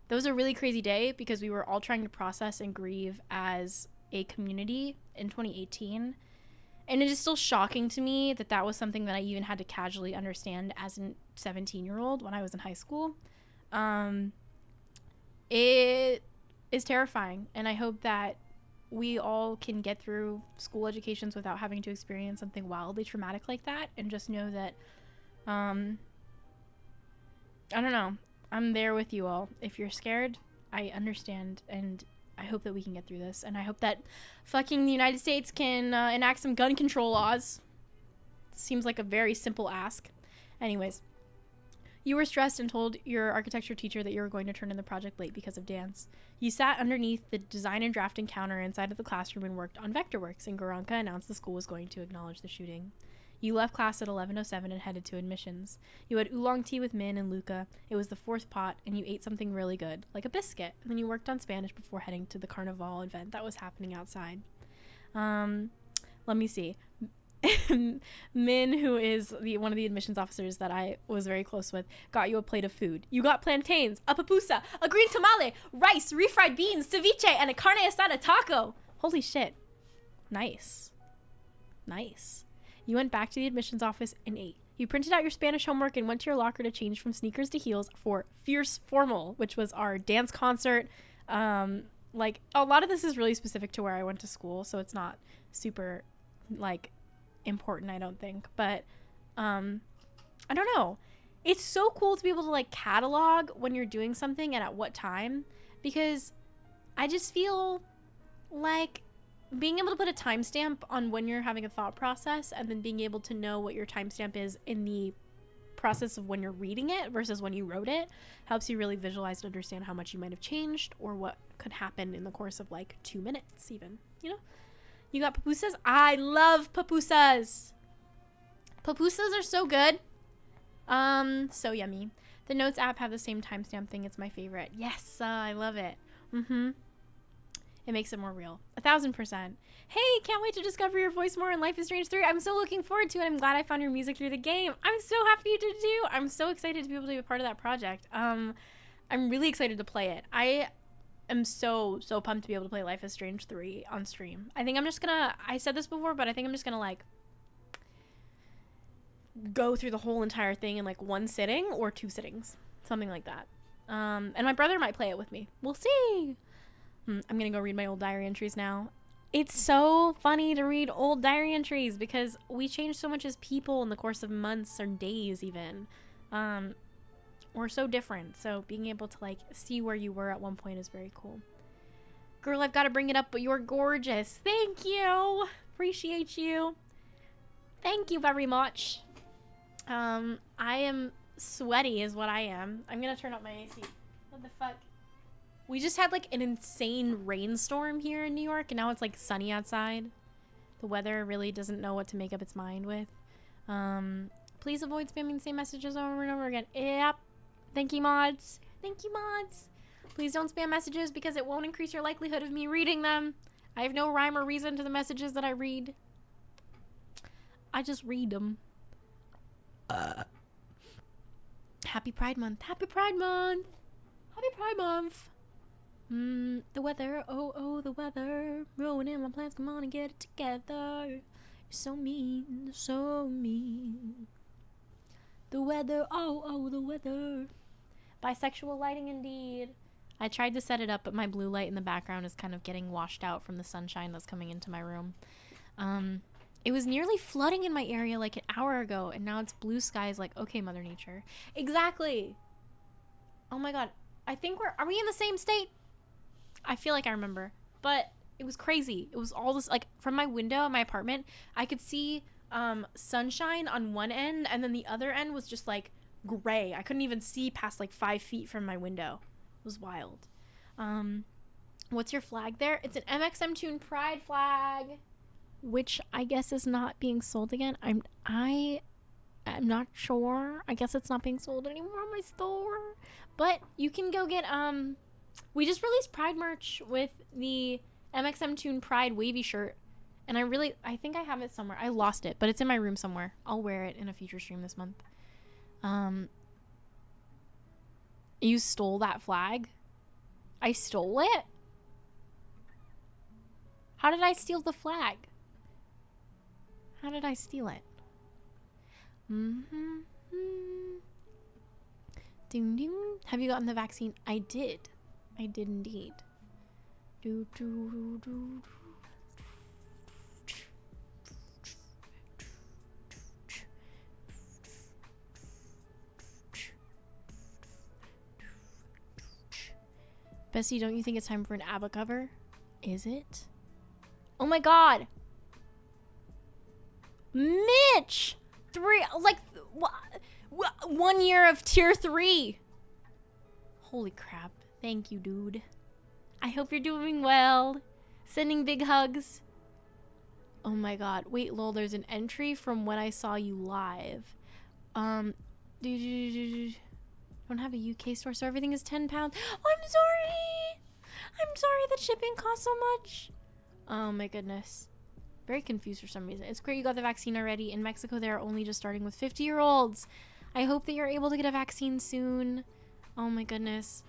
was a really crazy day because we were all trying to process and grieve as a community in 2018. And it is still shocking to me that was something that I even had to casually understand as a 17-year-old when I was in high school. It is terrifying. And I hope that we all can get through school educations without having to experience something wildly traumatic like that, and just know that, I don't know, I'm there with you all. If you're scared, I understand, and I hope that we can get through this, and I hope that fucking the United States can enact some gun control laws. Seems like a very simple ask. Anyways, you were stressed and told your architecture teacher that you were going to turn in the project late because of dance. You sat underneath the design and drafting counter inside of the classroom and worked on Vectorworks, and Garanka announced the school was going to acknowledge the shooting. You left class at 11:07 and headed to admissions. You had oolong tea with Min and Luca. It was the fourth pot, and you ate something really good, like a biscuit, and then you worked on Spanish before heading to the Carnival event that was happening outside. Let me see. Min, who is one of the admissions officers that I was very close with, got you a plate of food. You got plantains, a pupusa, a green tamale, rice, refried beans, ceviche, and a carne asada taco. Holy shit. Nice. You went back to the admissions office and ate. You printed out your Spanish homework and went to your locker to change from sneakers to heels for Fierce Formal, which was our dance concert. Like, a lot of this is really specific to where I went to school, so it's not super, like, important, I don't think, but I don't know, it's so cool to be able to like catalog when you're doing something and at what time, because I just feel like being able to put a timestamp on when you're having a thought process and then being able to know what your timestamp is in the process of when you're reading it versus when you wrote it helps you really visualize and understand how much you might have changed or what could happen in the course of like 2 minutes even, you know. You got pupusas? I love pupusas. Pupusas are so good. So yummy. The Notes app have the same timestamp thing. It's my favorite. Yes, I love it. It makes it more real. 1000%. Hey, can't wait to discover your voice more in Life is Strange 3. I'm so looking forward to it. I'm glad I found your music through the game. I'm so happy to do. I'm so excited to be able to be a part of that project. I'm really excited to play it. am so pumped to be able to play Life is Strange 3 on stream. I think I'm just gonna, I said this before, but I think I'm just gonna like go through the whole entire thing in like one sitting or 2 sittings, something like that. And my brother might play it with me. We'll see. I'm gonna go read my old diary entries now. It's so funny to read old diary entries because we changed so much as people in the course of months or days even. We're so different. So being able to like see where you were at one point is very cool. Girl, I've got to bring it up, but you're gorgeous. Thank you. Appreciate you. Thank you very much. I am sweaty is what I am. I'm gonna turn up my AC. What the fuck? We just had like an insane rainstorm here in New York, and now it's like sunny outside. The weather really doesn't know what to make up its mind with. Please avoid spamming the same messages over and over again. Yep. Thank you, mods. Thank you, mods. Please don't spam messages because it won't increase your likelihood of me reading them. I have no rhyme or reason to the messages that I read. I just read them. Happy Pride Month. Happy Pride Month. Happy Pride Month. The weather. Oh, the weather. Ruining my plans. Come on and get it together. You're so mean. So mean. The weather. Oh, the weather. Bisexual lighting indeed. I tried to set it up, but my blue light in the background is kind of getting washed out from the sunshine that's coming into my room. It was nearly flooding in my area like an hour ago, and now it's blue skies. Like, okay, Mother Nature. Exactly. Oh my god. I think are we in the same state? I feel like I remember. But it was crazy. It was all this, like, from my window in my apartment, I could see sunshine on one end, and then the other end was just, like, gray. I couldn't even see past, like, 5 feet from my window. It was wild. What's your flag there? It's an MXM Tune Pride flag, which I guess is not being sold again. I'm not sure. I guess it's not being sold anymore in my store. But you can go get we just released Pride merch with the MXM Tune Pride wavy shirt. And I think I have it somewhere. I lost it, but it's in my room somewhere. I'll wear it in a future stream this month. You stole that flag? I stole it? How did I steal the flag? How did I steal it? Ding ding. Have you gotten the vaccine? I did. I did indeed. Bessie, don't you think it's time for an ABBA cover? Is it? Oh my god! Mitch! 1 year of tier 3! Holy crap. Thank you, dude. I hope you're doing well. Sending big hugs. Oh my god. Wait, lol, there's an entry from when I saw you live. Don't have a UK store, so everything is £10. Oh, I'm sorry! I'm sorry that shipping costs so much. Oh my goodness. Very confused for some reason. It's great you got the vaccine already. In Mexico, they're only just starting with 50-year-olds. I hope that you're able to get a vaccine soon. Oh my goodness.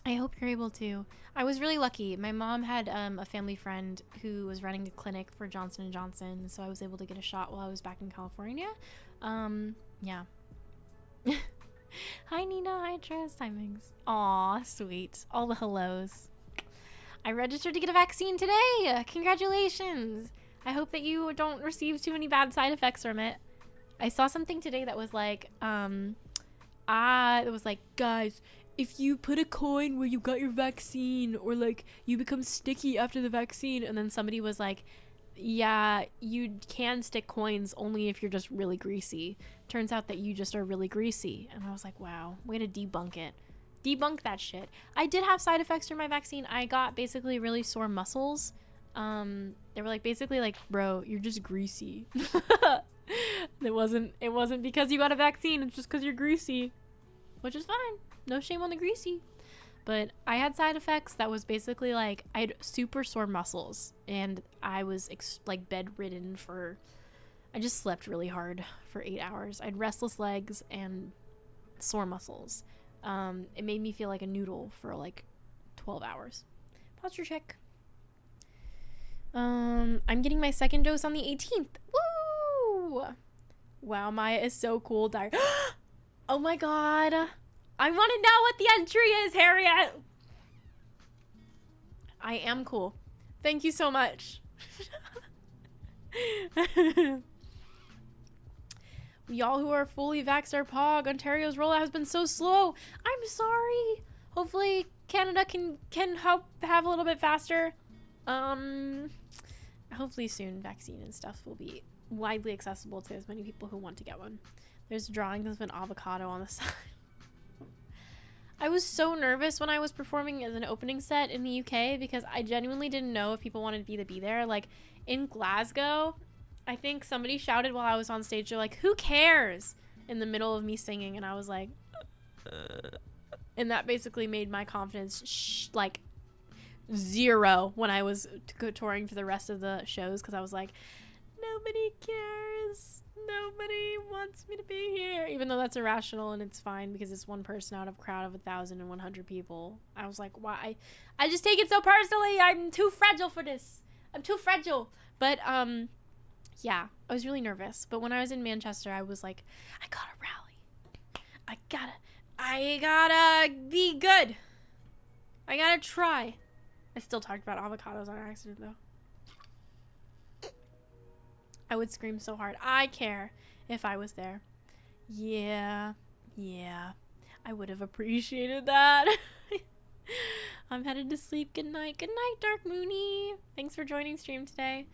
I hope you're able to. I was really lucky. My mom had a family friend who was running a clinic for Johnson & Johnson, so I was able to get a shot while I was back in California. Yeah. Hi, Nina. Hi, Tress. Hi, Migs. Aw, sweet. All the hellos. I registered to get a vaccine today. Congratulations. I hope that you don't receive too many bad side effects from it. I saw something today that was like, it was like, guys, if you put a coin where you got your vaccine, or like you become sticky after the vaccine, and then somebody was like, yeah, you can stick coins only if you're just really greasy. Turns out that you just are really greasy. And I was like, wow, way to debunk it. Debunk that shit. I did have side effects from my vaccine. I got basically really sore muscles. They were like, basically like, bro, you're just greasy. It wasn't because you got a vaccine. It's just because you're greasy, which is fine. No shame on the greasy. But I had side effects that was basically like, I had super sore muscles, and I was like bedridden I just slept really hard for 8 hours. I had restless legs and sore muscles. It made me feel like a noodle for like 12 hours. Posture check. I'm getting my second dose on the 18th. Woo! Wow, Maya is so cool. Oh my god. I want to know what the entry is, Harriet. I am cool. Thank you so much. Y'all who are fully vaxxed are POG. Ontario's rollout has been so slow. I'm sorry. Hopefully Canada can help have a little bit faster. Hopefully soon vaccine and stuff will be widely accessible to as many people who want to get one. There's drawings of an avocado on the side. I was so nervous when I was performing as an opening set in the UK because I genuinely didn't know if people wanted me to be there. Like in Glasgow, I think somebody shouted while I was on stage, they're like, who cares? In the middle of me singing, and I was like, and that basically made my confidence like 0 when I was touring for the rest of the shows, because I was like, nobody cares. Nobody wants me to be here. Even though that's irrational and it's fine because it's one person out of a crowd of 1,100 people. I was like, why? I just take it so personally. I'm too fragile for this. I'm too fragile. But, yeah, I was really nervous. But when I was in Manchester, I was like, I gotta rally. I gotta be good. I gotta try. I still talked about avocados on accident, though. I would scream so hard. I care if I was there. Yeah. I would have appreciated that. I'm headed to sleep. Good night. Good night, Dark Moony. Thanks for joining stream today.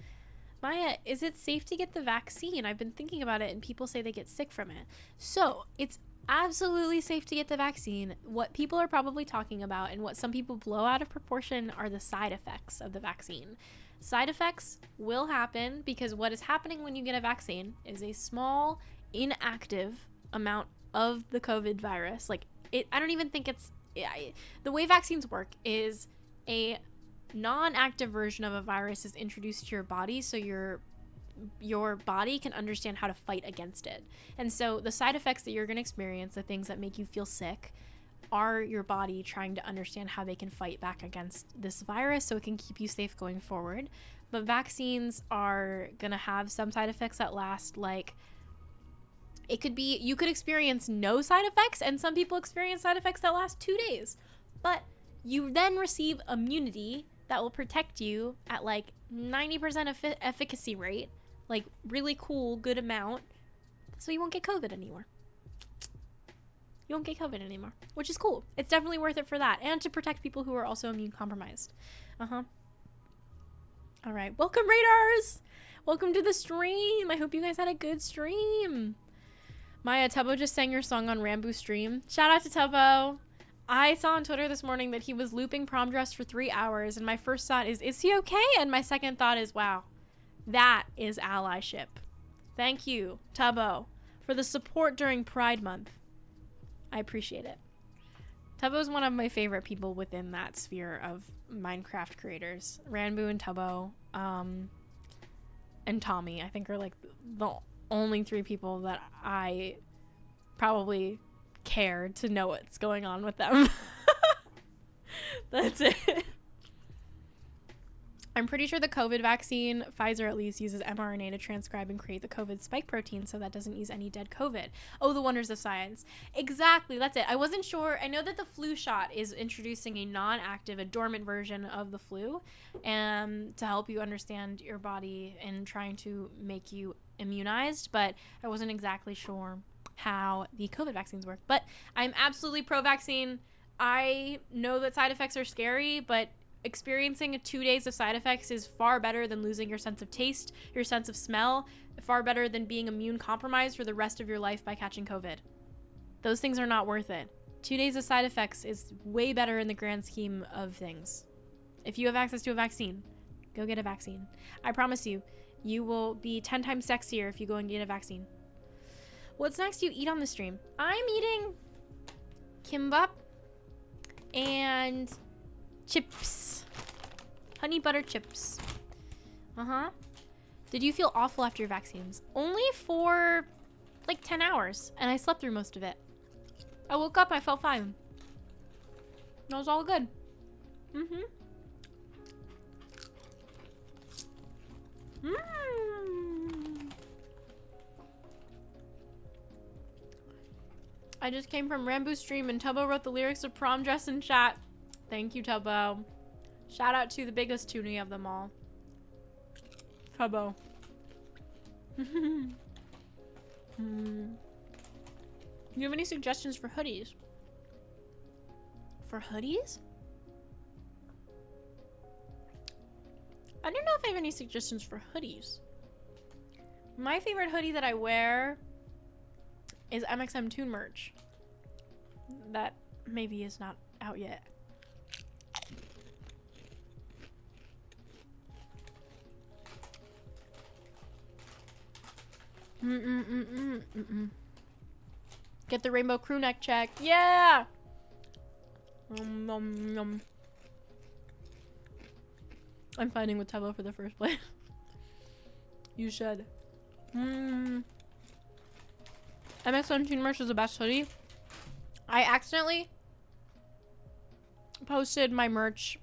Maya, is it safe to get the vaccine? I've been thinking about it and people say they get sick from it. So, it's absolutely safe to get the vaccine. What people are probably talking about and what some people blow out of proportion are the side effects of the vaccine. Side effects will happen because what is happening when you get a vaccine is a small, inactive amount of the COVID virus. Like, I don't even think it's... the way vaccines work is a non-active version of a virus is introduced to your body so your body can understand how to fight against it. And so the side effects that you're going to experience, the things that make you feel sick, are your body trying to understand how they can fight back against this virus so it can keep you safe going forward. But vaccines are gonna have some side effects that last, like, it could be, you could experience no side effects, and some people experience side effects that last 2 days. But you then receive immunity that will protect you at like 90% efficacy rate, like really cool, good amount, so you won't get COVID anymore. You won't get COVID anymore, which is cool. It's definitely worth it for that and to protect people who are also immune compromised. All right. Welcome, Raiders. Welcome to the stream. I hope you guys had a good stream. Maya, Tubbo just sang your song on Rambo's stream. Shout out to Tubbo. I saw on Twitter this morning that he was looping Prom Dress for 3 hours, and my first thought is he okay? And my second thought is, wow, that is allyship. Thank you, Tubbo, for the support during Pride Month. I appreciate it. Tubbo's one of my favorite people within that sphere of Minecraft creators. Ranboo and Tubbo, and Tommy, I think, are like the only 3 people that I probably care to know what's going on with them. That's it. I'm pretty sure the COVID vaccine, Pfizer at least, uses mRNA to transcribe and create the COVID spike protein, so that doesn't use any dead COVID. Oh, the wonders of science. Exactly, that's it. I wasn't sure. I know that the flu shot is introducing a non-active, a dormant version of the flu, to help you understand your body and trying to make you immunized, but I wasn't exactly sure how the COVID vaccines work. But I'm absolutely pro-vaccine. I know that side effects are scary, but experiencing 2 days of side effects is far better than losing your sense of taste, your sense of smell, far better than being immune compromised for the rest of your life by catching COVID. Those things are not worth it. 2 days of side effects is way better in the grand scheme of things. If you have access to a vaccine, go get a vaccine. I promise you, you will be 10 times sexier if you go and get a vaccine. What snacks do you eat on the stream? I'm eating kimbap and chips. Honey butter chips. Did you feel awful after your vaccines? Only for like 10 hours, and I slept through most of it. I woke up, I felt fine. It was all good. Mm-hmm. I just came from Rambo's stream and Tubbo wrote the lyrics of Prom Dress in chat. Thank you, Tubbo. Shout out to the biggest toonie of them all. Tubbo. Do you have any suggestions for hoodies? For hoodies? I don't know if I have any suggestions for hoodies. My favorite hoodie that I wear is MXM Toon merch. That maybe is not out yet. Get the rainbow crew neck check. Yeah! I'm fighting with Tubbo for the first place. You should. MX17 merch is the best hoodie. I accidentally posted my merch,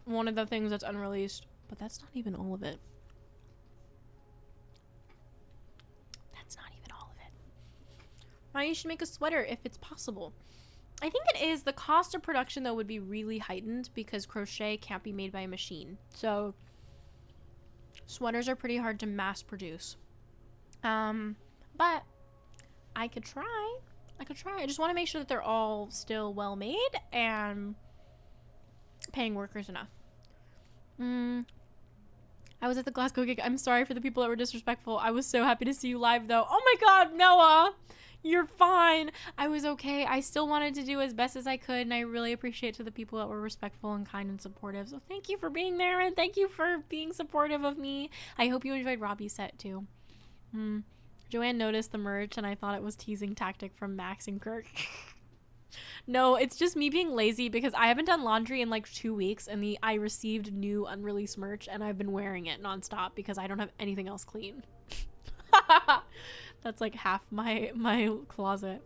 one of the things that's unreleased, but that's not even all of it. That's not even all of it. Why you should make a sweater if it's possible. I think it is. The cost of production though would be really heightened because crochet can't be made by a machine. So sweaters are pretty hard to mass produce. But I could try. I just want to make sure that they're all still well made and paying workers enough. I was at the Glasgow gig. I'm sorry for the people that were disrespectful. I was so happy to see you live though. Oh my god, Noah! You're fine. I was okay. I still wanted to do as best as I could, and I really appreciate to the people that were respectful and kind and supportive. So thank you for being there, and thank you for being supportive of me. I hope you enjoyed Robbie's set too. Joanne noticed the merch, and I thought it was teasing tactic from Max and Kirk. No, it's just me being lazy because I haven't done laundry in like 2 weeks, and I received new unreleased merch, and I've been wearing it nonstop because I don't have anything else clean. That's like half my closet.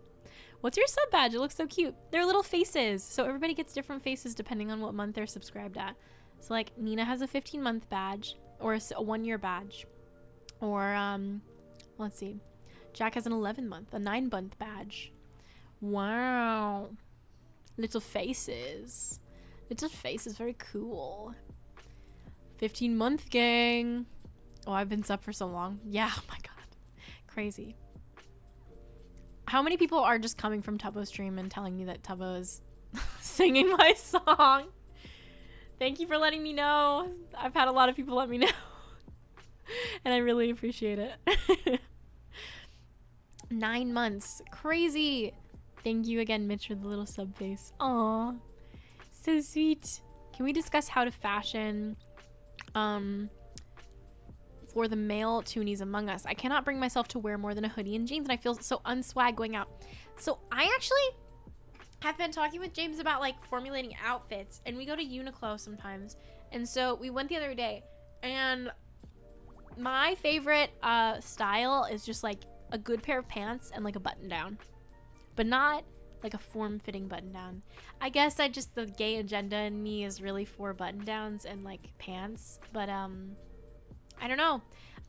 What's your sub badge? It looks so cute. They're little faces. So everybody gets different faces depending on what month they're subscribed at. So like Nina has a 15-month badge or a 1-year badge. Or let's see. Jack has an 11-month, a 9-month badge. Wow. Little faces. Little faces, very cool. 15-month gang. Oh, I've been sub for so long. Yeah, oh my god. Crazy. How many people are just coming from Tubbo's stream and telling me that Tubbo is singing my song? Thank you for letting me know. I've had a lot of people let me know. And I really appreciate it. 9 months. Crazy. Thank you again, Mitch, for the little sub face. Aw. So sweet. Can we discuss how to fashion for the male toonies among us? I cannot bring myself to wear more than a hoodie and jeans, and I feel so unswag going out. So I actually have been talking with James about like formulating outfits, and we go to Uniqlo sometimes. And so we went the other day, and my favorite style is just like a good pair of pants and like a button down, but not like a form-fitting button down. I guess the gay agenda in me is really for button downs and like pants, but I don't know.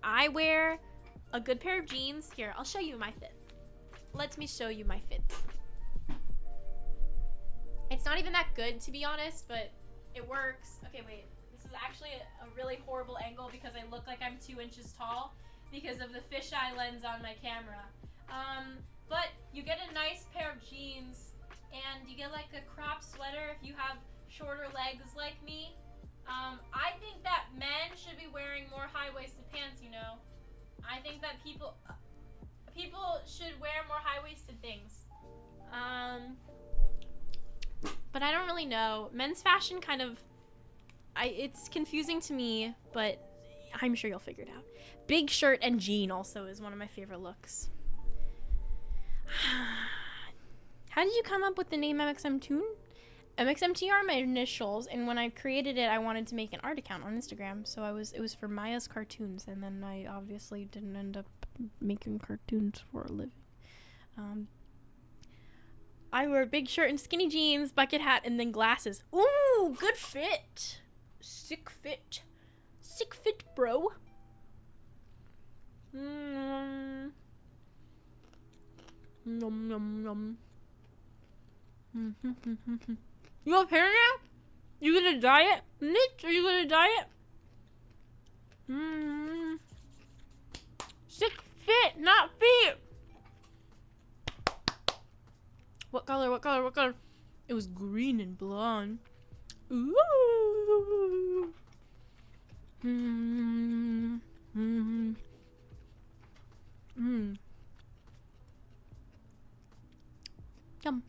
I wear a good pair of jeans. Here, I'll show you my fit. Let me show you my fit. It's not even that good, to be honest, but it works. Okay, wait. This is actually a really horrible angle because I look like I'm 2 inches tall because of the fisheye lens on my camera. But you get a nice pair of jeans, and you get like a crop sweater if you have shorter legs like me. I think that men should be wearing more high-waisted pants, you know. I think that people should wear more high-waisted things. But I don't really know. Men's fashion kind of, it's confusing to me, but I'm sure you'll figure it out. Big shirt and jean also is one of my favorite looks. How did you come up with the name MXM Toon? MXMT are my initials, and when I created it, I wanted to make an art account on Instagram, so it was for Maya's cartoons, and then I obviously didn't end up making cartoons for a living. I wear a big shirt and skinny jeans, bucket hat, and then glasses. Ooh, Ooh, good fit. Sick fit. Sick fit, bro. Nom nom nom. You have hair now? You gonna dye it? Mitch, are you gonna dye it? Sick fit, not feet. What color? What color? What color? It was green and blonde. Ooh. Yum.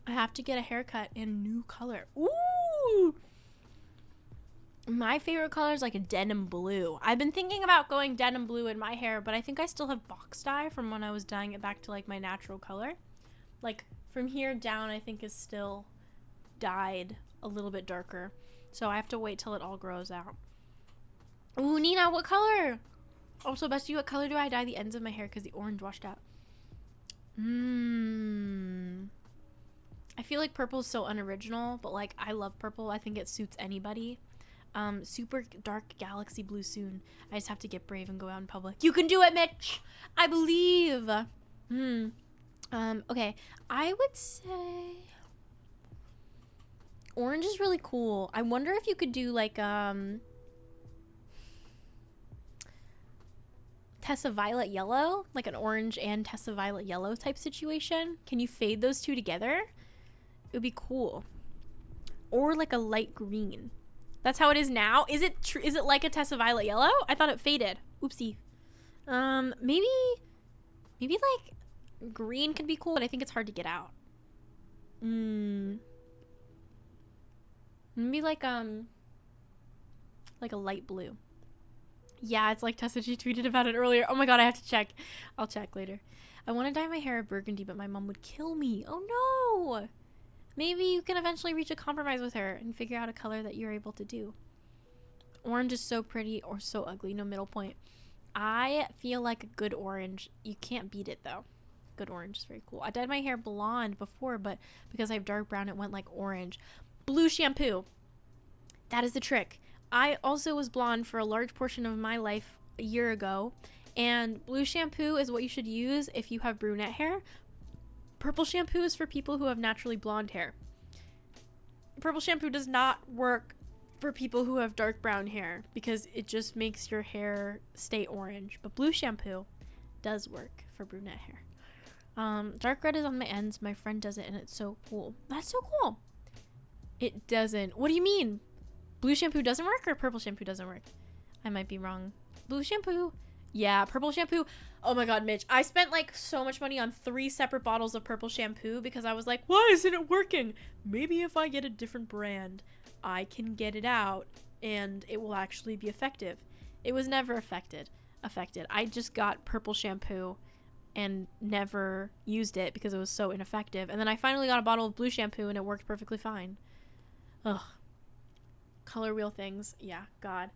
I have to get a haircut in new color. Ooh! My favorite color is like a denim blue. I've been thinking about going denim blue in my hair, but I think I still have box dye from when I was dyeing it back to like my natural color. Like from here down, I think is still dyed a little bit darker. So I have to wait till it all grows out. Ooh, Nina, what color? Also, Bestie, what color do I dye the ends of my hair because the orange washed out? I feel like purple is so unoriginal, but like I love purple. I think it suits anybody. Super dark galaxy blue soon. I just have to get brave and go out in public. You can do it, Mitch! I believe! Okay. I would say orange is really cool. I wonder if you could do like, Tessa Violet Yellow, like an orange and Tessa Violet Yellow type situation. Can you fade those two together? It would be cool. Or like a light green. That's how it is now. Is it is it like a Tessa Violet Yellow? I thought it faded. Oopsie. Maybe like green could be cool, but I think it's hard to get out. Maybe like a light blue. Yeah, it's like Tessa, she tweeted about it earlier. Oh my god, I have to check. I'll check later. I want to dye my hair burgundy, but my mom would kill me. Oh no! Maybe you can eventually reach a compromise with her and figure out a color that you're able to do. Orange is so pretty or so ugly, no middle point. I feel like a good orange. You can't beat it though. Good orange is very cool. I dyed my hair blonde before, but because I have dark brown, it went like orange. Blue shampoo. That is the trick. I also was blonde for a large portion of my life a year ago, and blue shampoo is what you should use if you have brunette hair. Purple shampoo is for people who have naturally blonde hair. Purple shampoo does not work for people who have dark brown hair because it just makes your hair stay orange. But blue shampoo does work for brunette hair. Dark red is on my ends. My friend does it and it's so cool. That's so cool. It doesn't. What do you mean? Blue shampoo doesn't work or purple shampoo doesn't work? I might be wrong. Blue shampoo. Yeah, purple shampoo. Oh my god, Mitch. I spent like so much money on 3 separate bottles of purple shampoo because I was like, why isn't it working? Maybe if I get a different brand, I can get it out and it will actually be effective. It was never affected. I just got purple shampoo and never used it because it was so ineffective. And then I finally got a bottle of blue shampoo and it worked perfectly fine. Ugh. Color wheel things. Yeah, God.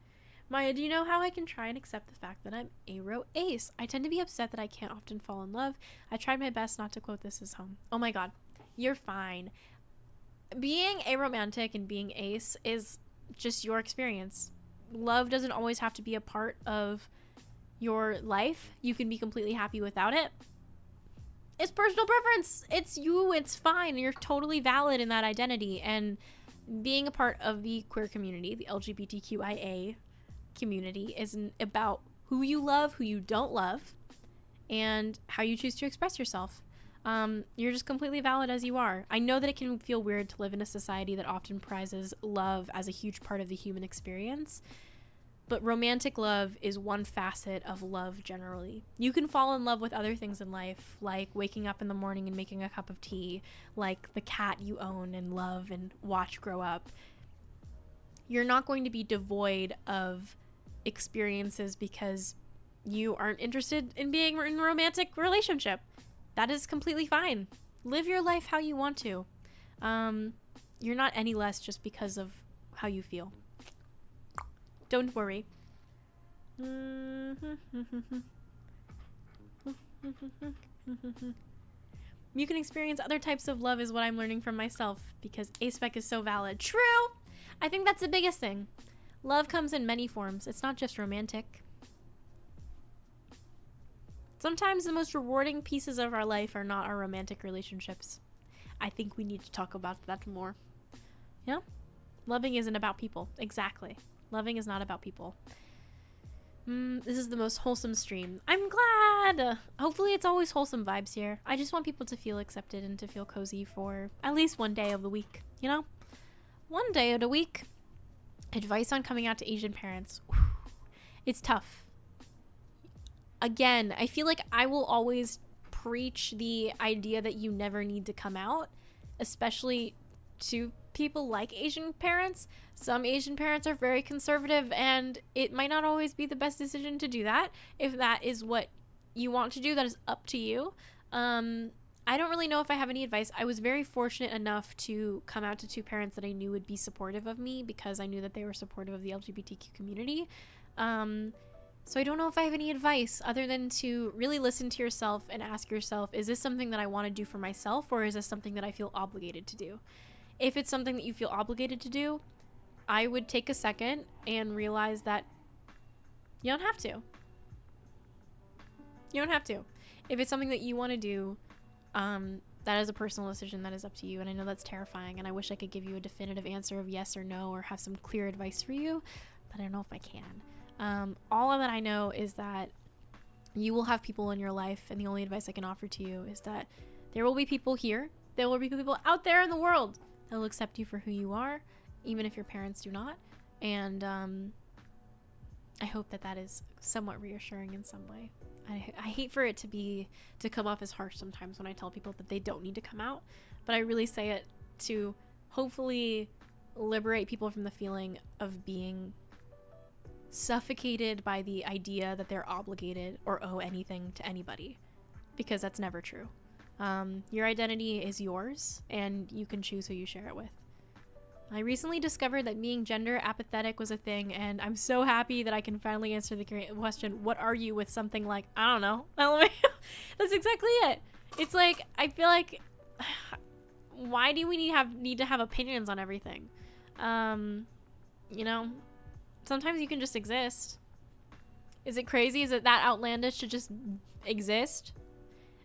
Maya, do you know how I can try and accept the fact that I'm aro ace? I tend to be upset that I can't often fall in love. I tried my best not to quote this as home. Oh my god. You're fine. Being aromantic and being ace is just your experience. Love doesn't always have to be a part of your life. You can be completely happy without it. It's personal preference. It's you. It's fine. You're totally valid in that identity. And being a part of the queer community, the LGBTQIA community, isn't about who you love, who you don't love, and how you choose to express yourself. You're just completely valid as you are. I know that it can feel weird to live in a society that often prizes love as a huge part of the human experience, but romantic love is one facet of love generally. You can fall in love with other things in life, like waking up in the morning and making a cup of tea, like the cat you own and love and watch grow up. You're not going to be devoid of experiences because you aren't interested in being in a romantic relationship. That is completely fine. Live your life how you want to. You're not any less just because of how you feel. Don't worry. You can experience other types of love is what I'm learning from myself because A-spec is so valid. True! I think that's the biggest thing. Love comes in many forms. It's not just romantic. Sometimes the most rewarding pieces of our life are not our romantic relationships. I think we need to talk about that more. Yeah? Loving isn't about people. Exactly. Loving is not about people. This is the most wholesome stream. I'm glad! Hopefully it's always wholesome vibes here. I just want people to feel accepted and to feel cozy for at least one day of the week, you know? One day of the week. Advice on coming out to Asian parents. Whew. It's tough. Again, I feel like I will always preach the idea that you never need to come out, especially to people like Asian parents. Some Asian parents are very conservative and it might not always be the best decision to do that. If that is what you want to do, that is up to you. I don't really know if I have any advice. I was very fortunate enough to come out to two parents that I knew would be supportive of me because I knew that they were supportive of the LGBTQ community. So I don't know if I have any advice other than to really listen to yourself and ask yourself, is this something that I want to do for myself or is this something that I feel obligated to do? If it's something that you feel obligated to do, I would take a second and realize that you don't have to. You don't have to. If it's something that you want to do, that is a personal decision that is up to you. And I know that's terrifying. And I wish I could give you a definitive answer of yes or no or have some clear advice for you, but I don't know if I can. All of that I know is that you will have people in your life. And the only advice I can offer to you is that there will be people here. There will be people out there in the world that will accept you for who you are, even if your parents do not. And I hope that that is somewhat reassuring in some way. I hate for it to come off as harsh sometimes when I tell people that they don't need to come out, but I really say it to hopefully liberate people from the feeling of being suffocated by the idea that they're obligated or owe anything to anybody, because that's never true. Your identity is yours and you can choose who you share it with. I recently discovered that being gender apathetic was a thing, and I'm so happy that I can finally answer the question, what are you, with something like, I don't know. That's exactly it. It's like, I feel like, why do we need to have opinions on everything? You know, sometimes you can just exist. Is it crazy? Is it that outlandish to just exist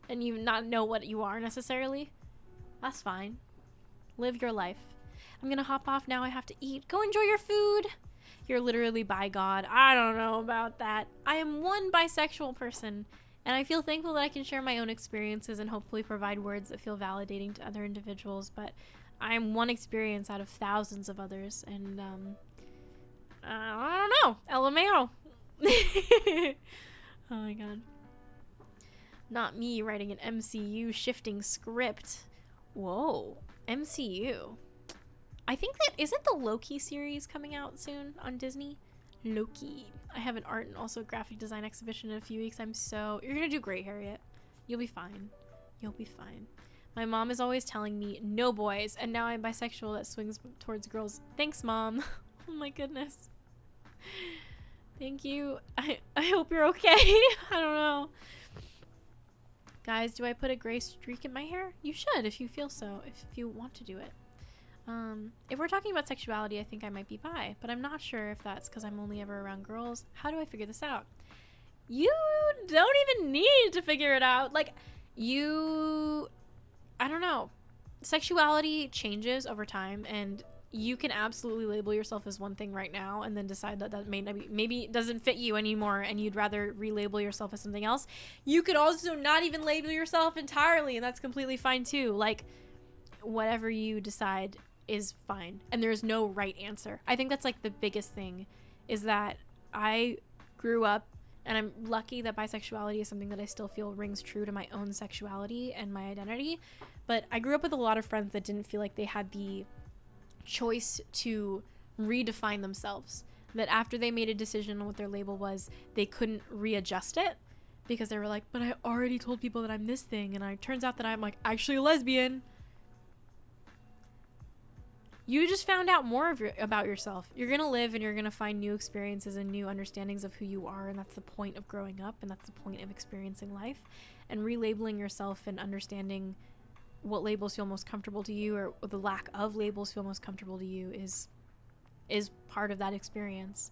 and you not know what you are necessarily? That's fine. Live your life. I'm gonna hop off now. I have to eat. Go enjoy your food. You're literally bi God. I don't know about that. I am one bisexual person, and I feel thankful that I can share my own experiences and hopefully provide words that feel validating to other individuals, but I'm one experience out of thousands of others, and I don't know. LMAO. Oh my god. Not me writing an MCU shifting script. Whoa. MCU. I think that isn't the Loki series coming out soon on Disney? Loki. I have an art and also graphic design exhibition in a few weeks. You're gonna do great, Harriet. You'll be fine. You'll be fine. My mom is always telling me no boys, and now I'm bisexual that swings towards girls. Thanks, Mom. Oh my goodness. Thank you. I hope you're okay. I don't know. Guys, do I put a gray streak in my hair? You should if you feel so, if you want to do it. If we're talking about sexuality, I think I might be bi, but I'm not sure if that's because I'm only ever around girls. How do I figure this out? You don't even need to figure it out. Like, I don't know. Sexuality changes over time, and you can absolutely label yourself as one thing right now and then decide that maybe it doesn't fit you anymore and you'd rather relabel yourself as something else. You could also not even label yourself entirely, and that's completely fine too. Like, whatever you decide is fine, and there's no right answer. I think that's like the biggest thing, is that I grew up, and I'm lucky that bisexuality is something that I still feel rings true to my own sexuality and my identity, but I grew up with a lot of friends that didn't feel like they had the choice to redefine themselves, that after they made a decision on what their label was, they couldn't readjust it because they were like, but I already told people that I'm this thing, and it turns out that I'm like actually a lesbian. You just found out more about yourself. You're going to live and you're going to find new experiences and new understandings of who you are. And that's the point of growing up. And that's the point of experiencing life. And relabeling yourself and understanding what labels feel most comfortable to you, or the lack of labels feel most comfortable to you, is part of that experience.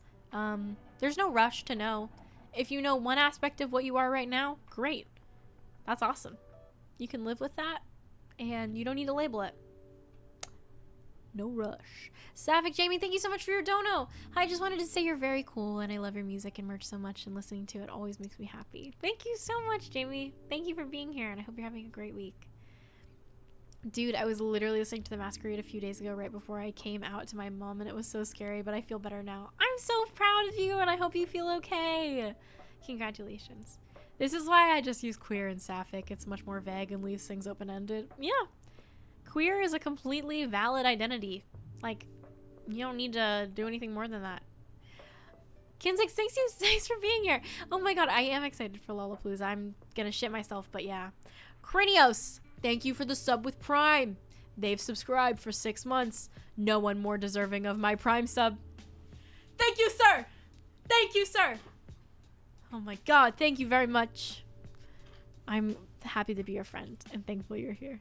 There's no rush to know. If you know one aspect of what you are right now, great. That's awesome. You can live with that and you don't need to label it. No rush. Sapphic Jamie, thank you so much for your dono. I just wanted to say you're very cool and I love your music and merch so much, and listening to it always makes me happy. Thank you so much, Jamie. Thank you for being here, and I hope you're having a great week. Dude, I was literally listening to The Masquerade a few days ago right before I came out to my mom, and it was so scary, but I feel better now. I'm so proud of you, and I hope you feel okay. Congratulations. This is why I just use queer and sapphic. It's much more vague and leaves things open-ended. Yeah. Queer is a completely valid identity. Like, you don't need to do anything more than that. Kinsix, thanks for being here. Oh my god, I am excited for Lollapalooza. I'm gonna shit myself, but yeah. Cranios, thank you for the sub with Prime. They've subscribed for 6 months. No one more deserving of my Prime sub. Thank you, sir. Thank you, sir. Oh my god, thank you very much. I'm happy to be your friend and thankful you're here.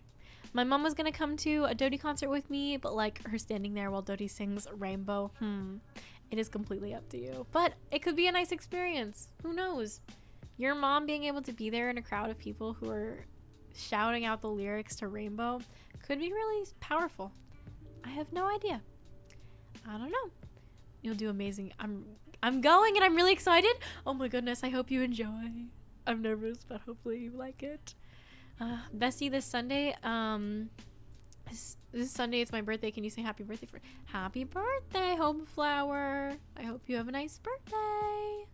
My mom was gonna come to a Dodie concert with me, but like her standing there while Dodie sings Rainbow, it is completely up to you. But it could be a nice experience. Who knows? Your mom being able to be there in a crowd of people who are shouting out the lyrics to Rainbow could be really powerful. I have no idea. I don't know. You'll do amazing. I'm going and I'm really excited. Oh my goodness, I hope you enjoy. I'm nervous, but hopefully you like it. Bestie, this Sunday, this Sunday it's my birthday. Can you say happy birthday for happy birthday, Hope Flower? I hope you have a nice birthday.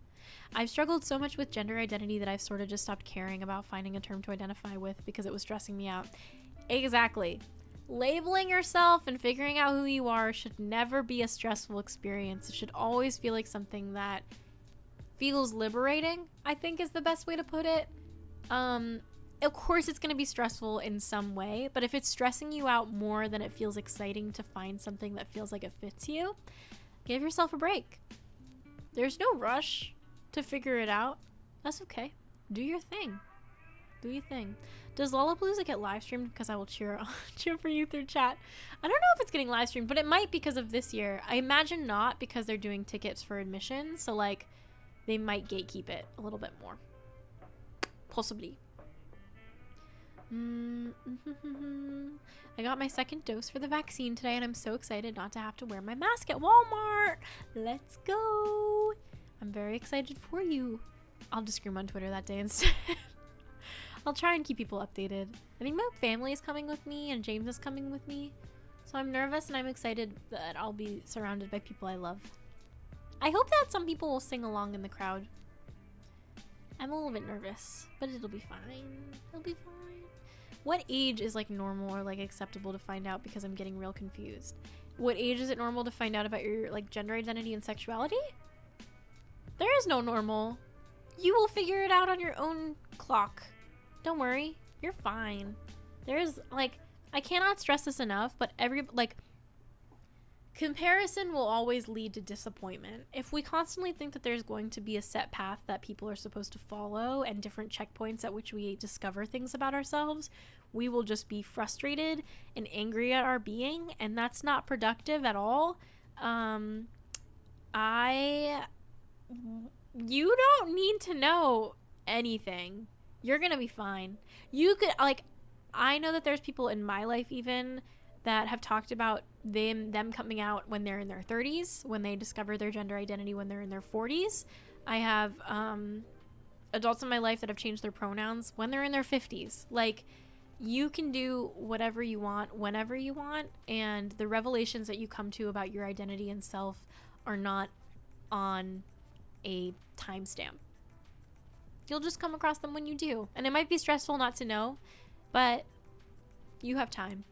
I've struggled so much with gender identity that I've sort of just stopped caring about finding a term to identify with because it was stressing me out. Exactly. Labeling yourself and figuring out who you are should never be a stressful experience. It should always feel like something that feels liberating, I think is the best way to put it. Of course it's going to be stressful in some way, but if it's stressing you out more than it feels exciting to find something that feels like it fits you, give yourself a break. There's no rush to figure it out. That's okay. Do your thing. Do your thing. Does Lollapalooza get live streamed? Because I will cheer for you through chat. I don't know if it's getting live streamed, but it might because of this year. I imagine not, because they're doing tickets for admission, so like they might gatekeep it a little bit more. Possibly. I got my second dose for the vaccine today, and I'm so excited not to have to wear my mask at Walmart. Let's go. I'm very excited for you. I'll just scream on Twitter that day instead. I'll try and keep people updated. I think my family is coming with me, and James is coming with me. So I'm nervous, and I'm excited that I'll be surrounded by people I love. I hope that some people will sing along in the crowd. I'm a little bit nervous, but it'll be fine. It'll be fine. What age is like normal or like acceptable to find out, because I'm getting real confused. What age is it normal to find out about your like gender identity and sexuality? There is no normal. You will figure it out on your own clock. Don't worry. You're fine. There's like, I cannot stress this enough, but comparison will always lead to disappointment. If we constantly think that there's going to be a set path that people are supposed to follow and different checkpoints at which we discover things about ourselves, we will just be frustrated and angry at our being, and that's not productive at all. You don't need to know anything. You're gonna be fine. You could, like, I know that there's people in my life even that have talked about them coming out when they're in their 30s, when they discover their gender identity when they're in their 40s. I have adults in my life that have changed their pronouns when they're in their 50s. Like, you can do whatever you want whenever you want, and the revelations that you come to about your identity and self are not on a timestamp. You'll just come across them when you do, and it might be stressful not to know, but you have time.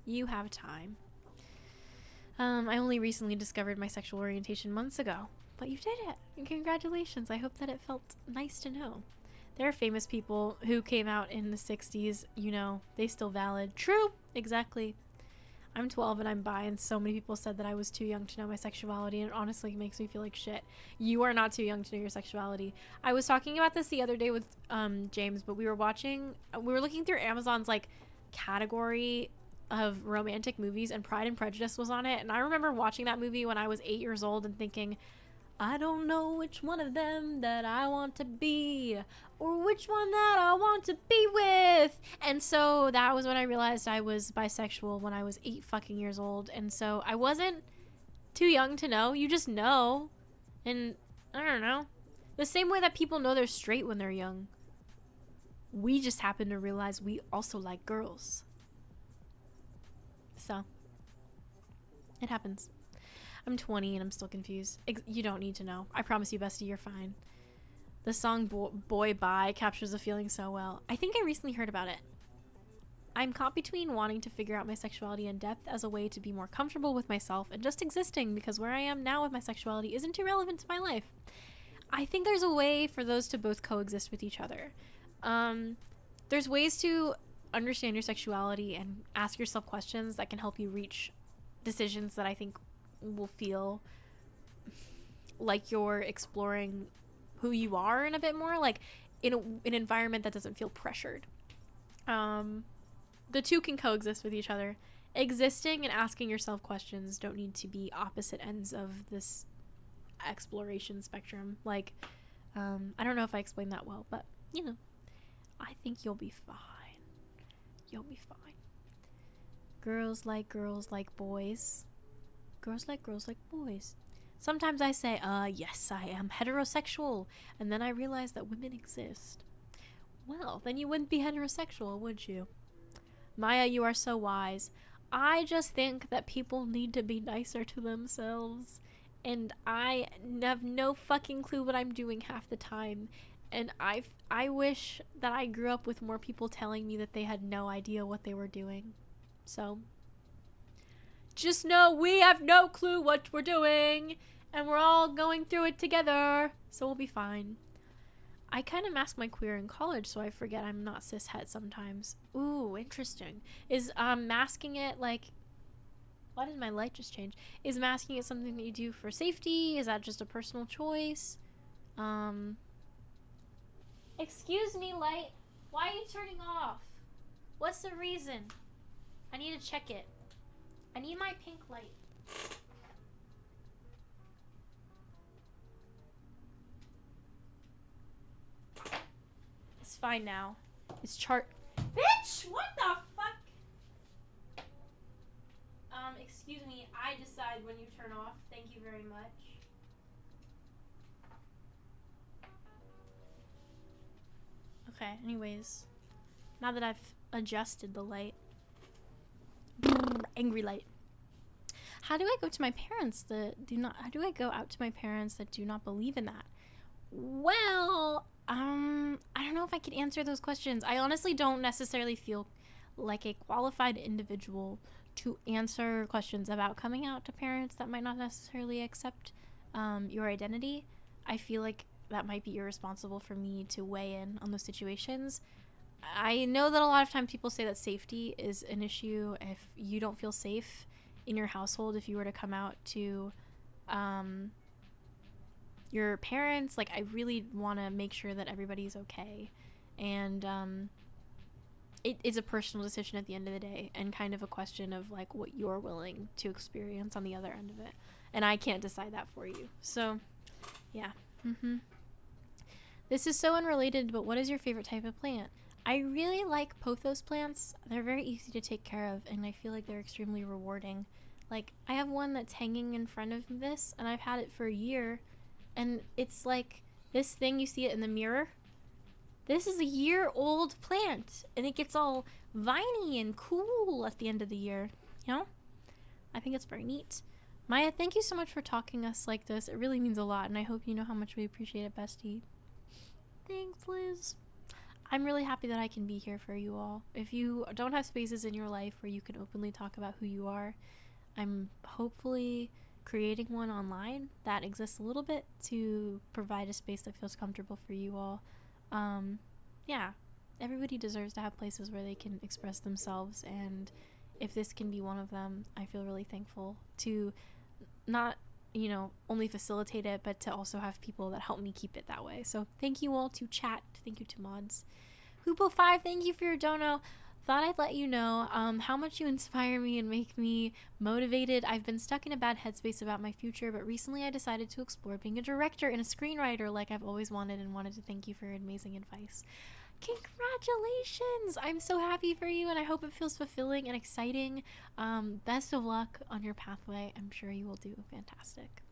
You have time. I only recently discovered my sexual orientation months ago, but you did it, and congratulations. I hope that it felt nice to know. There are famous people who came out in the 60s, you know, they still valid. True, exactly. I'm 12 and I'm bi, and so many people said that I was too young to know my sexuality, and it honestly makes me feel like shit. You are not too young to know your sexuality. I was talking about this the other day with James, but we were looking through Amazon's like category of romantic movies, and Pride and Prejudice was on it, and I remember watching that movie when I was 8 years old and thinking, I don't know which one of them that I want to be, or which one that I want to be with. And so that was when I realized I was bisexual, when I was 8 fucking years old. And so I wasn't too young to know. You just know. And I don't know. The same way that people know they're straight when they're young. We just happen to realize we also like girls. So it happens. I'm 20 and I'm still confused. You don't need to know. I promise you, bestie, you're fine. The song Boy Bye captures the feeling so well. I think I recently heard about it. I'm caught between wanting to figure out my sexuality in depth as a way to be more comfortable with myself and just existing because where I am now with my sexuality isn't too relevant to my life. I think there's a way for those to both coexist with each other. There's ways to understand your sexuality and ask yourself questions that can help you reach decisions that I think will feel like you're exploring who you are in a bit more, like in an environment that doesn't feel pressured. The two can coexist with each other. Existing and asking yourself questions don't need to be opposite ends of this exploration spectrum. Like, I don't know if I explained that well, but you know, I think you'll be fine. You'll be fine. Girls like boys. Girls like boys. Sometimes I say, yes, I am heterosexual, and then I realize that women exist. Well, then you wouldn't be heterosexual, would you? Maya, you are so wise. I just think that people need to be nicer to themselves, and I have no fucking clue what I'm doing half the time, and I wish that I grew up with more people telling me that they had no idea what they were doing. So just know we have no clue what we're doing, and we're all going through it together, so we'll be fine. I kind of mask my queer in college, so I forget I'm not cishet sometimes. Ooh, interesting. Is masking it like... Why did my light just change? Is masking it something that you do for safety? Is that just a personal choice? Excuse me, light. Why are you turning off? What's the reason? I need to check it. I need my pink light. It's fine now. It's Bitch! What the fuck? Excuse me. I decide when you turn off. Thank you very much. Okay, anyways. Now that I've adjusted the light. Angry light. How do I go to my parents that do not... How do I go out to my parents that do not believe in that? Well, I don't know if I could answer those questions. I honestly don't necessarily feel like a qualified individual to answer questions about coming out to parents that might not necessarily accept your identity. I feel like that might be irresponsible for me to weigh in on those situations. I know that a lot of times people say that safety is an issue. If you don't feel safe in your household, if you were to come out to your parents, like, I really want to make sure that everybody's okay. And it is a personal decision at the end of the day, and kind of a question of like what you're willing to experience on the other end of it, and I can't decide that for you. So yeah. This is so unrelated, but what is your favorite type of plant? I really like pothos plants. They're very easy to take care of, and I feel like they're extremely rewarding. Like, I have one that's hanging in front of this, and I've had it for a year, and it's like this thing, you see it in the mirror. This is a year-old plant, and it gets all viney and cool at the end of the year, you know? I think it's very neat. Maya, thank you so much for talking us like this. It really means a lot, and I hope you know how much we appreciate it, bestie. Thanks, Liz. I'm really happy that I can be here for you all. If you don't have spaces in your life where you can openly talk about who you are, I'm hopefully creating one online that exists a little bit to provide a space that feels comfortable for you all. Yeah, everybody deserves to have places where they can express themselves, and if this can be one of them, I feel really thankful to not, only facilitate it, but to also have people that help me keep it that way. So thank you all to chat. Thank you to mods. Hoopo5, thank you for your dono. Thought I'd let you know how much you inspire me and make me motivated. I've been stuck in a bad headspace about my future, but recently I decided to explore being a director and a screenwriter like I've always wanted, and wanted to thank you for your amazing advice. Congratulations! I'm so happy for you, and I hope it feels fulfilling and exciting. Best of luck on your pathway. I'm sure you will do fantastic.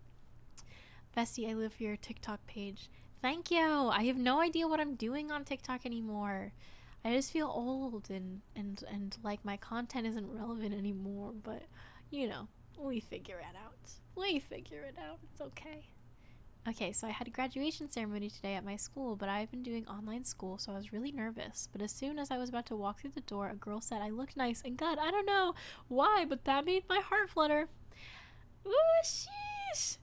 Bestie, I live for your TikTok page. Thank you! I have no idea what I'm doing on TikTok anymore. I just feel old and like my content isn't relevant anymore, but we figure it out. It's okay. Okay, so I had a graduation ceremony today at my school, but I've been doing online school, so I was really nervous. But as soon as I was about to walk through the door, a girl said I looked nice, and God, I don't know why, but that made my heart flutter. Ooh, sheesh.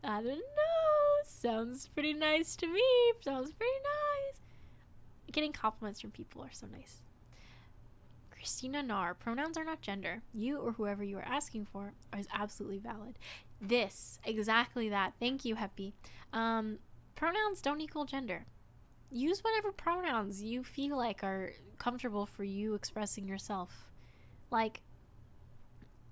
I don't know. Sounds pretty nice to me. Sounds pretty nice. Getting compliments from people are so nice. Christina Nar, pronouns are not gender. You or whoever you are asking for is absolutely valid. Exactly that. Thank you, Happy. Pronouns don't equal gender. Use whatever pronouns you feel like are comfortable for you expressing yourself. Like,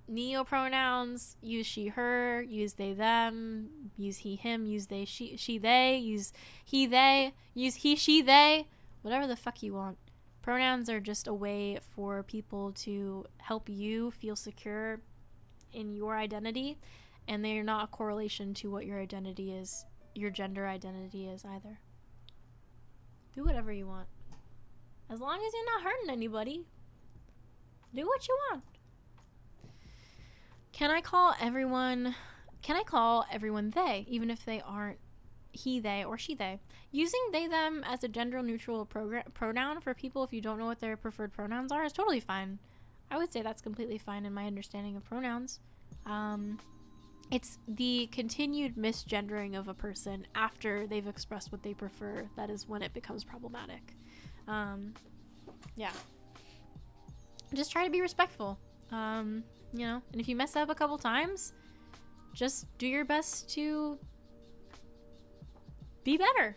neo-pronouns, use she, her, use they, them, use he, him, use they, she, they, use he, they, use he, she, they, whatever the fuck you want. Pronouns are just a way for people to help you feel secure in your identity, and they are not a correlation to what your identity is, your gender identity is either. Do whatever you want. As long as you're not hurting anybody, do what you want. Can I call everyone they, even if they aren't he, they, or she, they? Using they, them as a gender neutral pronoun for people if you don't know what their preferred pronouns are is totally fine. I would say that's completely fine in my understanding of pronouns. It's the continued misgendering of a person after they've expressed what they prefer that is when it becomes problematic. Yeah. Just try to be respectful. And if you mess up a couple times, just do your best to be better,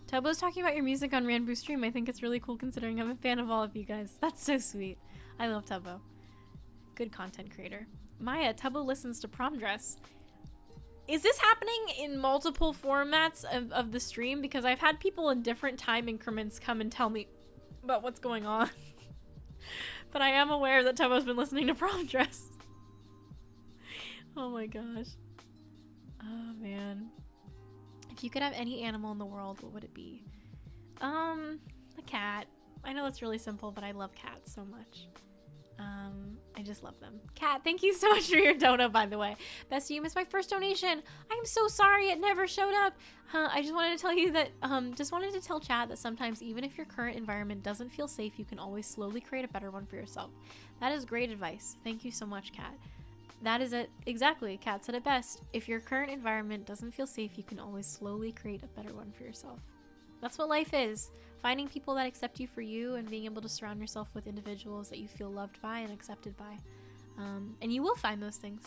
Tubbo's talking about your music on Ranboo stream. I think it's really cool considering I'm a fan of all of you guys. That's so sweet. I love Tubbo. Good content creator. Maya, Tubbo listens to Prom Dress. Is this happening in multiple formats of the stream? Because I've had people in different time increments come and tell me about what's going on. But I am aware that Tubbo's been listening to Prom Dress. Oh my gosh. Oh man. If you could have any animal in the world, what would it be? A cat. I know it's really simple, but I love cats so much. I just love them. Cat, thank you so much for your dono, by the way. Bestie, you missed my first donation. I'm so sorry it never showed up. I just wanted to tell you that, just wanted to tell chat that sometimes even if your current environment doesn't feel safe, you can always slowly create a better one for yourself. That is great advice. Thank you so much, Cat. That is it. Exactly. Kat said it best. If your current environment doesn't feel safe, you can always slowly create a better one for yourself. That's what life is. Finding people that accept you for you and being able to surround yourself with individuals that you feel loved by and accepted by. And you will find those things.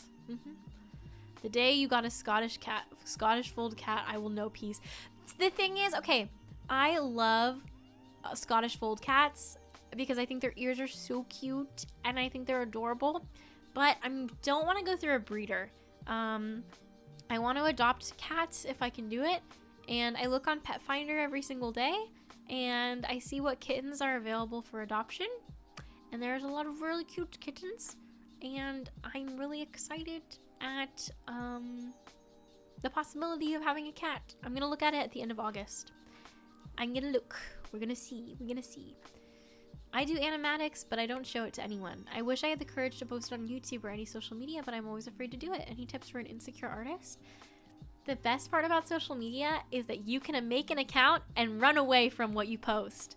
The day you got a Scottish fold cat, I will know peace. The thing is, okay, I love Scottish fold cats because I think their ears are so cute and I think they're adorable. But I don't want to go through a breeder. I want to adopt cats if I can do it. And I look on Pet Finder every single day. And I see what kittens are available for adoption. And there's a lot of really cute kittens. And I'm really excited at the possibility of having a cat. I'm going to look at it at the end of August. I'm going to look. We're going to see. I do animatics, but I don't show it to anyone. I wish I had the courage to post it on YouTube or any social media, but I'm always afraid to do it. Any tips for an insecure artist? The best part about social media is that you can make an account and run away from what you post.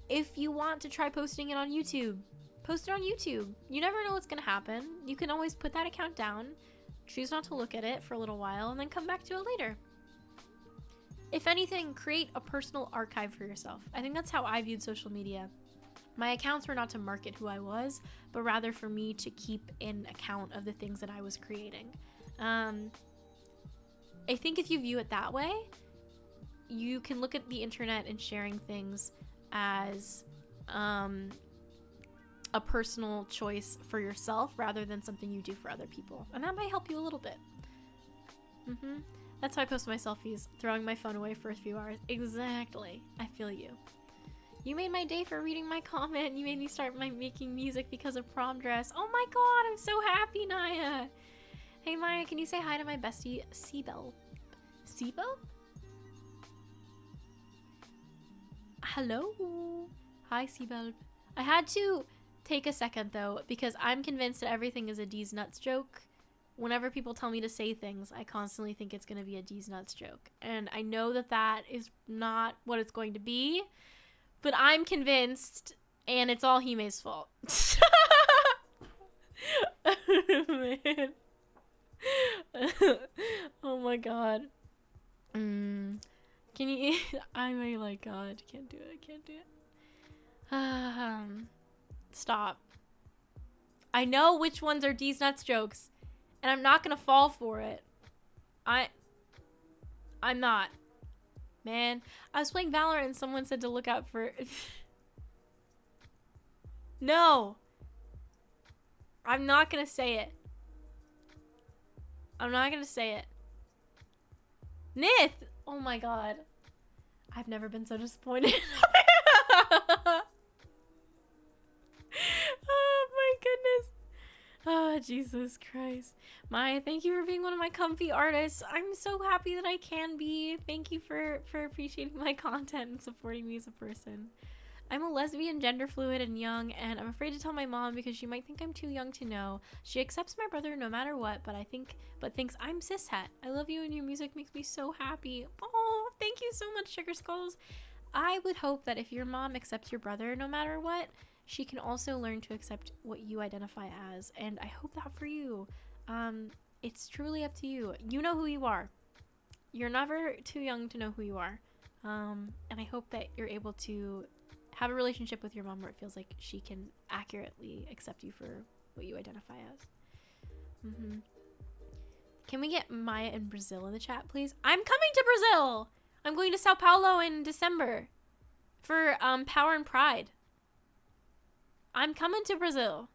If you want to try posting it on YouTube, post it on YouTube. You never know what's going to happen. You can always put that account down, choose not to look at it for a little while, and then come back to it later. If anything, create a personal archive for yourself. I think that's how I viewed social media. My accounts were not to market who I was, but rather for me to keep an account of the things that I was creating. I think if you view it that way, you can look at the internet and sharing things as a personal choice for yourself rather than something you do for other people. And that might help you a little bit. That's how I post my selfies, throwing my phone away for a few hours. Exactly. I feel you. You made my day for reading my comment. You made me start making music because of prom dress. Oh my god, I'm so happy, Naya. Hey Maya, can you say hi to my bestie, Seabell? Seabell? Hello. Hi, Seabell. I had to take a second though, because I'm convinced that everything is a D's nuts joke. Whenever people tell me to say things, I constantly think it's going to be a D's nuts joke. And I know that that is not what it's going to be, but I'm convinced, and it's all Hime's fault. Man. Oh my god. Can you... I may like God. Can't do it. Can't do it. Stop. I know which ones are D's nuts jokes, and I'm not gonna fall for it. I'm not. Man, I was playing Valorant and someone said to look out for... No! I'm not gonna say it. I'm not gonna say it. Nith! Oh my god. I've never been so disappointed. Oh my goodness. Oh, Jesus Christ. Maya, thank you for being one of my comfy artists. I'm so happy that I can be. Thank you for appreciating my content and supporting me as a person. I'm a lesbian, gender fluid, and young, and I'm afraid to tell my mom because she might think I'm too young to know. She accepts my brother no matter what, but thinks I'm cishet. I love you and your music makes me so happy. Oh, thank you so much, Sugar Skulls. I would hope that if your mom accepts your brother no matter what, she can also learn to accept what you identify as, and I hope that for you. It's truly up to you. You know who you are. You're never too young to know who you are. And I hope that you're able to have a relationship with your mom where it feels like she can accurately accept you for what you identify as. Can we get Maya in Brazil in the chat, please? I'm coming to Brazil! I'm going to Sao Paulo in December for Power and Pride. I'm coming to Brazil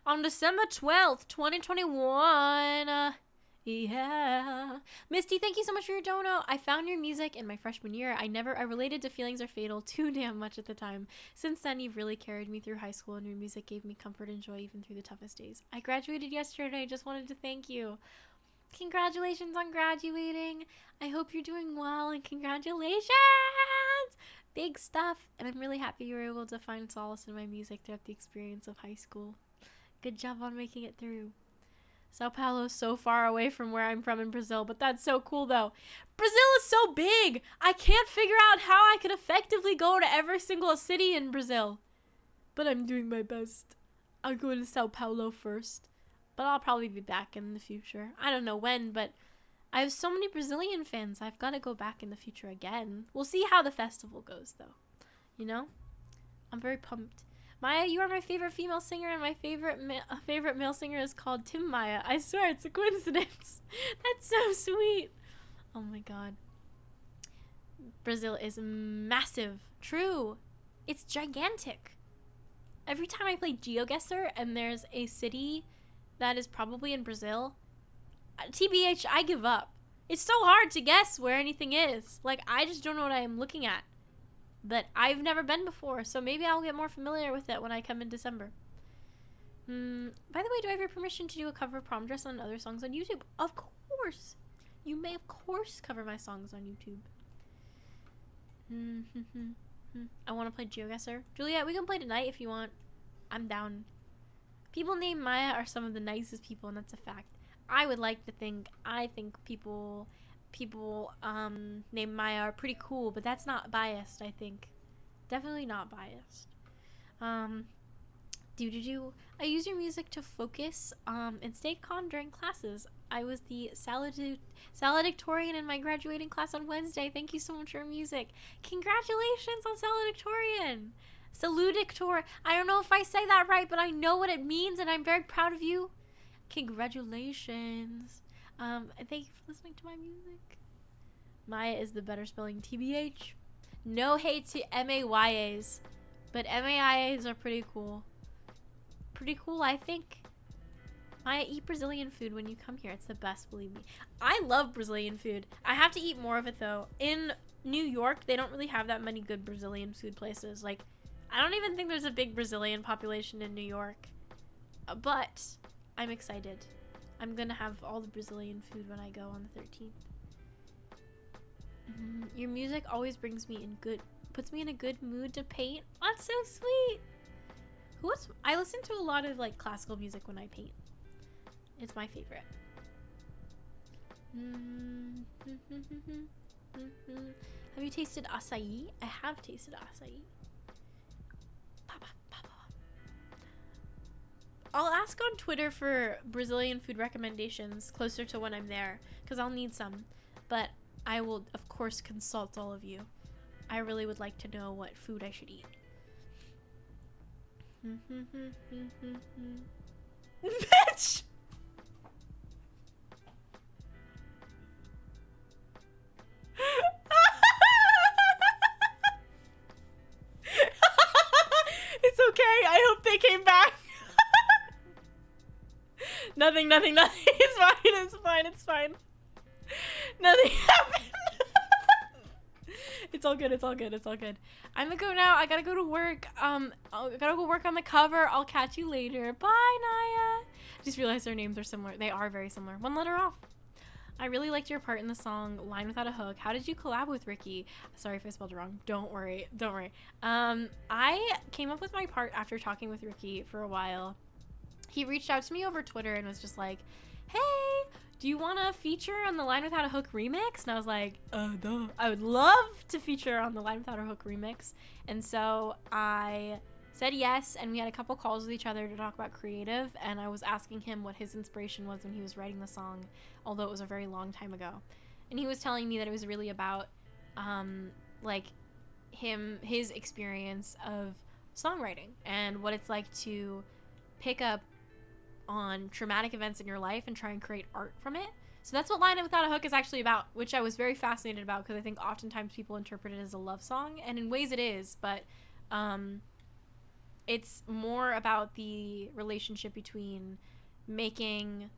on December 12th, 2021. Yeah. Misty, thank you so much for your dono. I found your music in my freshman year. I related to Feelings Are Fatal too damn much at the time. Since then, you've really carried me through high school, and your music gave me comfort and joy even through the toughest days. I graduated yesterday. I just wanted to thank you. Congratulations on graduating. I hope you're doing well, and congratulations! Big stuff, and I'm really happy you were able to find solace in my music throughout the experience of high school. Good job on making it through. Sao Paulo is so far away from where I'm from in Brazil, but that's so cool though. Brazil is so big! I can't figure out how I could effectively go to every single city in Brazil. But I'm doing my best. I'll go to Sao Paulo first, but I'll probably be back in the future. I don't know when, but I have so many Brazilian fans. I've got to go back in the future again. We'll see how the festival goes though. You know? I'm very pumped. Maya, you are my favorite female singer, and my favorite male singer is called Tim Maya. I swear, it's a coincidence. That's so sweet. Oh my god. Brazil is massive. True. It's gigantic. Every time I play GeoGuessr and there's a city that is probably in Brazil, TBH, I give up. It's so hard to guess where anything is. Like, I just don't know what I am looking at. But I've never been before, so maybe I'll get more familiar with it when I come in December. By the way, do I have your permission to do a cover of Prom Dress on other songs on YouTube? Of course! You may, of course, cover my songs on YouTube. I want to play GeoGuessr. Juliet, we can play tonight if you want. I'm down. People named Maya are some of the nicest people, and that's a fact. I would like to think, I think people named Maya are pretty cool, but that's not biased, I think. Definitely not biased. I use your music to focus and stay calm during classes. I was the valedictorian in my graduating class on Wednesday. Thank you so much for your music. Congratulations on valedictorian. Saludictor. I don't know if I say that right, but I know what it means, and I'm very proud of you. Congratulations. Thank you for listening to my music. Maya is the better spelling, TBH. No hate to MAYAs, but MAIAs are pretty cool. Pretty cool, I think. Maya, eat Brazilian food when you come here. It's the best, believe me. I love Brazilian food. I have to eat more of it, though. In New York, they don't really have that many good Brazilian food places. Like, I don't even think there's a big Brazilian population in New York. But I'm excited. I'm gonna have all the Brazilian food when I go on the 13th. Your music always puts me in a good mood to paint. That's so sweet. I listen to a lot of like classical music when I paint. It's my favorite. Have you tasted acai? I have tasted acai. I'll ask on Twitter for Brazilian food recommendations closer to when I'm there, because I'll need some. But I will, of course, consult all of you. I really would like to know what food I should eat. Bitch! It's okay. I hope they came back. Nothing. It's fine. Nothing happened. It's all good. I'm gonna go now. I gotta go to work. I gotta go work on the cover. I'll catch you later. Bye, Naya. I just realized their names are similar. They are very similar. One letter off. I really liked your part in the song Line Without a Hook. How did you collab with Ricky? Sorry if I spelled it wrong. Don't worry. I came up with my part after talking with Ricky for a while. He reached out to me over Twitter and was just like, hey, do you want to feature on the Line Without a Hook remix? And I was like, duh. I would love to feature on the Line Without a Hook remix. And so I said yes, and we had a couple calls with each other to talk about creative, and I was asking him what his inspiration was when he was writing the song, although it was a very long time ago. And he was telling me that it was really about like his experience of songwriting and what it's like to pick up on traumatic events in your life and try and create art from it. So that's what Line Without a Hook is actually about, which I was very fascinated about, because I think oftentimes people interpret it as a love song, and in ways it is, but it's more about the relationship between making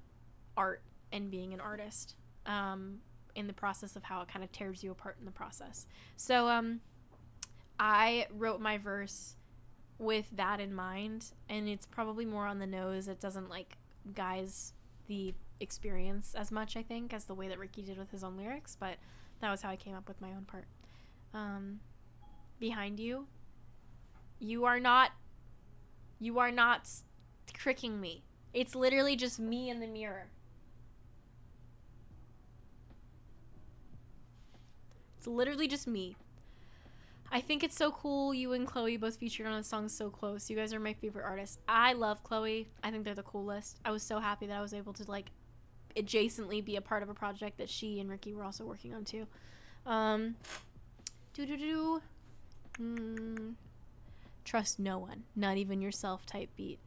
art and being an artist, in the process of how it kind of tears you apart in the process. So I wrote my verse with that in mind, and it's probably more on the nose. It doesn't like guise the experience as much, I think, as the way that Ricky did with his own lyrics, but that was how I came up with my own part. Behind you, you are not tricking me. It's literally just me in the mirror. It's literally just me. I think it's so cool you and Chloe both featured on a song so close. You guys are my favorite artists. I love Chloe. I think they're the coolest. I was so happy that I was able to like adjacently be a part of a project that she and Ricky were also working on too. Trust no one, not even yourself type beat.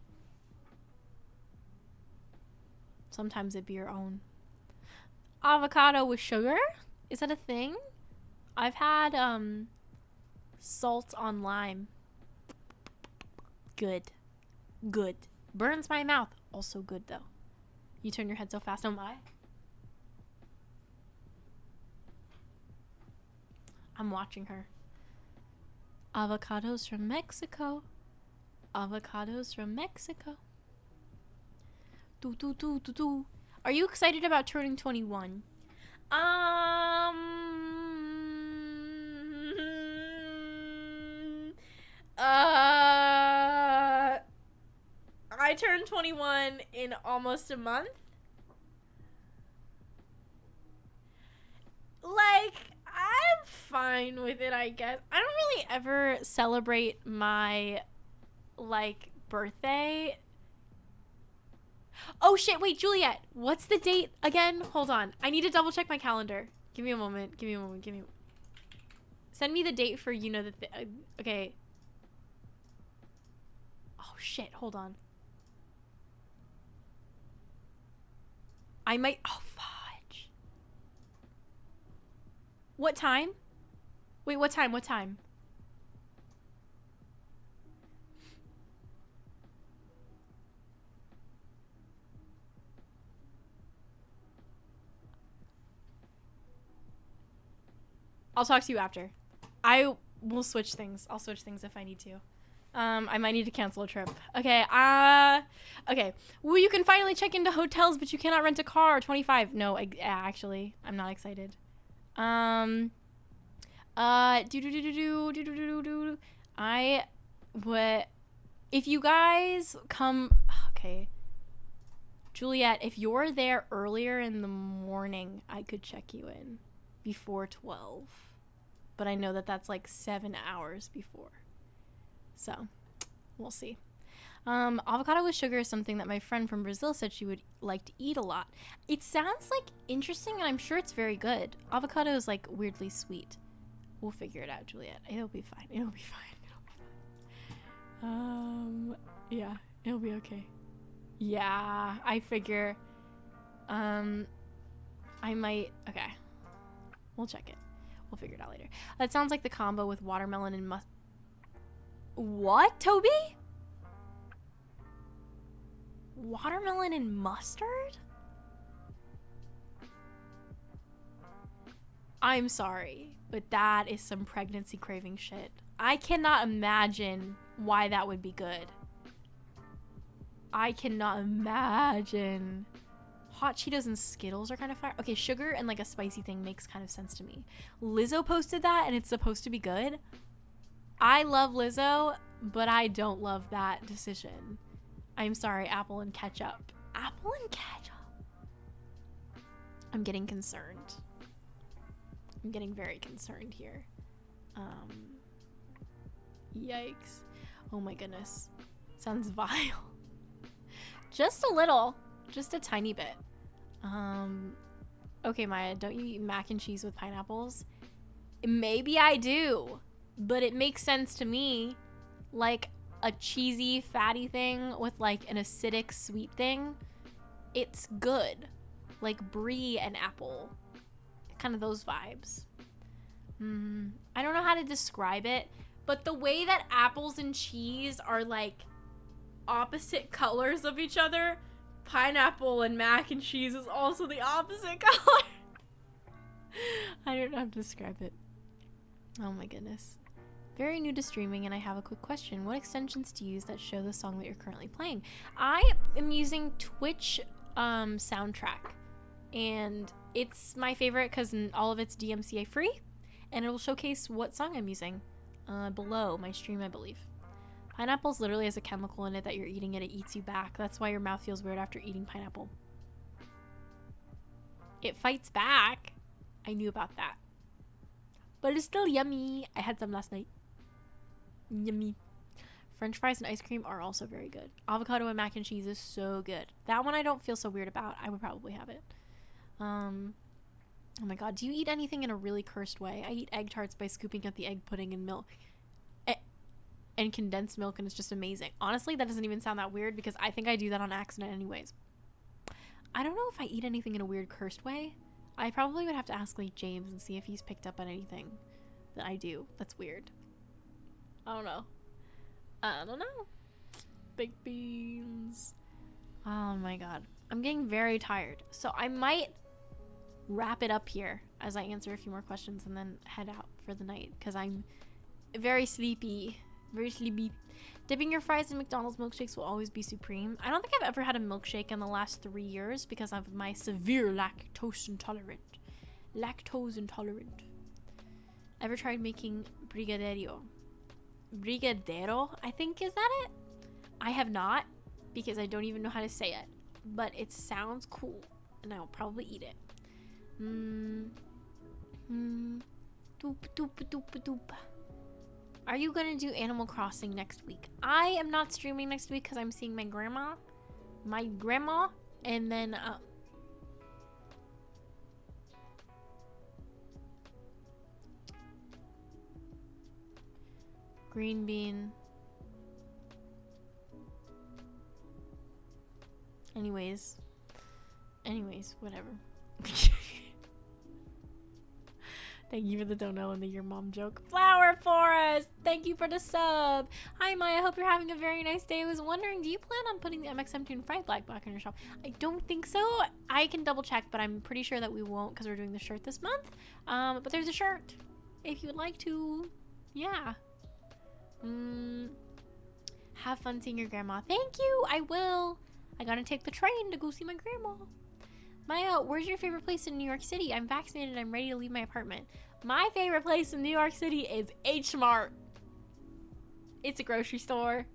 Sometimes it be your own. Avocado with sugar? Is that a thing? I've had salt on lime. Good. Burns my mouth. Also good though. You turn your head so fast. Oh my. I'm watching her. Avocados from Mexico. Are you excited about turning 21? I turned 21 in almost a month. Like, I'm fine with it, I guess. I don't really ever celebrate my, like, birthday. Oh, shit. Wait, Juliet. What's the date again? Hold on. I need to double check my calendar. Give me a moment. Send me the date for, okay. shit, hold on. I might, oh fudge. What time? Wait, what time? What time? I'll talk to you after. I will switch things. I'll switch things if I need to. I might need to cancel a trip. Okay, okay. Well, you can finally check into hotels, but you cannot rent a car. 25. No, actually, I'm not excited. I would, if you guys come, okay. Juliet, if you're there earlier in the morning, I could check you in before 12. But I know that that's like 7 hours before. So, we'll see. Avocado with sugar is something that my friend from Brazil said she would like to eat a lot. It sounds like interesting, and I'm sure it's very good. Avocado is like weirdly sweet. We'll figure it out, Juliet. It'll be fine. It'll be fine. It'll be fine. Yeah, it'll be okay. Yeah, I figure. I might. Okay, we'll check it. We'll figure it out later. That sounds like the combo with watermelon and What, Toby? Watermelon and mustard? I'm sorry, but that is some pregnancy craving shit. I cannot imagine why that would be good. I cannot imagine. Hot Cheetos and Skittles are kind of fire. Okay, sugar and like a spicy thing makes kind of sense to me. Lizzo posted that and it's supposed to be good. I love Lizzo, but I don't love that decision. I'm sorry, apple and ketchup. Apple and ketchup. I'm getting concerned. I'm getting very concerned here. Yikes. Oh my goodness. Sounds vile. Just a little. Just a tiny bit. Okay, Maya, don't you eat mac and cheese with pineapples? Maybe I do, but it makes sense to me. Like a cheesy, fatty thing with like an acidic, sweet thing. It's good. Like brie and apple. Kind of those vibes. I don't know how to describe it, but the way that apples and cheese are like opposite colors of each other, pineapple and mac and cheese is also the opposite color. I don't know how to describe it. Oh my goodness. Very new to streaming, and I have a quick question. What extensions do you use that show the song that you're currently playing? I am using Twitch soundtrack, and it's my favorite because all of it's DMCA free, and it will showcase what song I'm using below my stream, I believe. Pineapple's literally has a chemical in it that you're eating and it eats you back. That's why your mouth feels weird after eating pineapple. It fights back. I knew about that. But it's still yummy. I had some last night. Yummy. French fries and ice cream are also very good. Avocado and mac and cheese is so good. That one I don't feel so weird about. I would probably have it. Oh my god. Do you eat anything in a really cursed way? I eat egg tarts by scooping out the egg pudding and milk. And condensed milk, and it's just amazing. Honestly, that doesn't even sound that weird because I think I do that on accident anyways. I don't know if I eat anything in a weird cursed way. I probably would have to ask like James and see if he's picked up on anything that I do that's weird. I don't know. Baked beans. Oh my god. I'm getting very tired. So I might wrap it up here as I answer a few more questions and then head out for the night because I'm very sleepy. Very sleepy. Dipping your fries in McDonald's milkshakes will always be supreme. I don't think I've ever had a milkshake in the last 3 years because of my severe lactose intolerant. Ever tried making brigadeiro? Brigadeiro, I think, is that it? I have not because I don't even know how to say it. But it sounds cool and I will probably eat it. Doop doop doop doop. Are you gonna do Animal Crossing next week? I am not streaming next week because I'm seeing my grandma, and then green bean. Anyways, whatever. Thank you for the don't know and the your mom joke. Flower Forest, thank you for the sub. Hi Maya, hope you're having a very nice day. I was wondering, do you plan on putting the MX-17 and Fried Black back in your shop? I don't think so. I can double check, but I'm pretty sure that we won't because we're doing the shirt this month. But there's a shirt if you would like to. Yeah. Have fun seeing your grandma. Thank you, I will. I gotta take the train to go see my grandma. Maya, where's your favorite place in New York City? I'm vaccinated and I'm ready to leave my apartment. My favorite place in New York City is H Mart. It's a grocery store.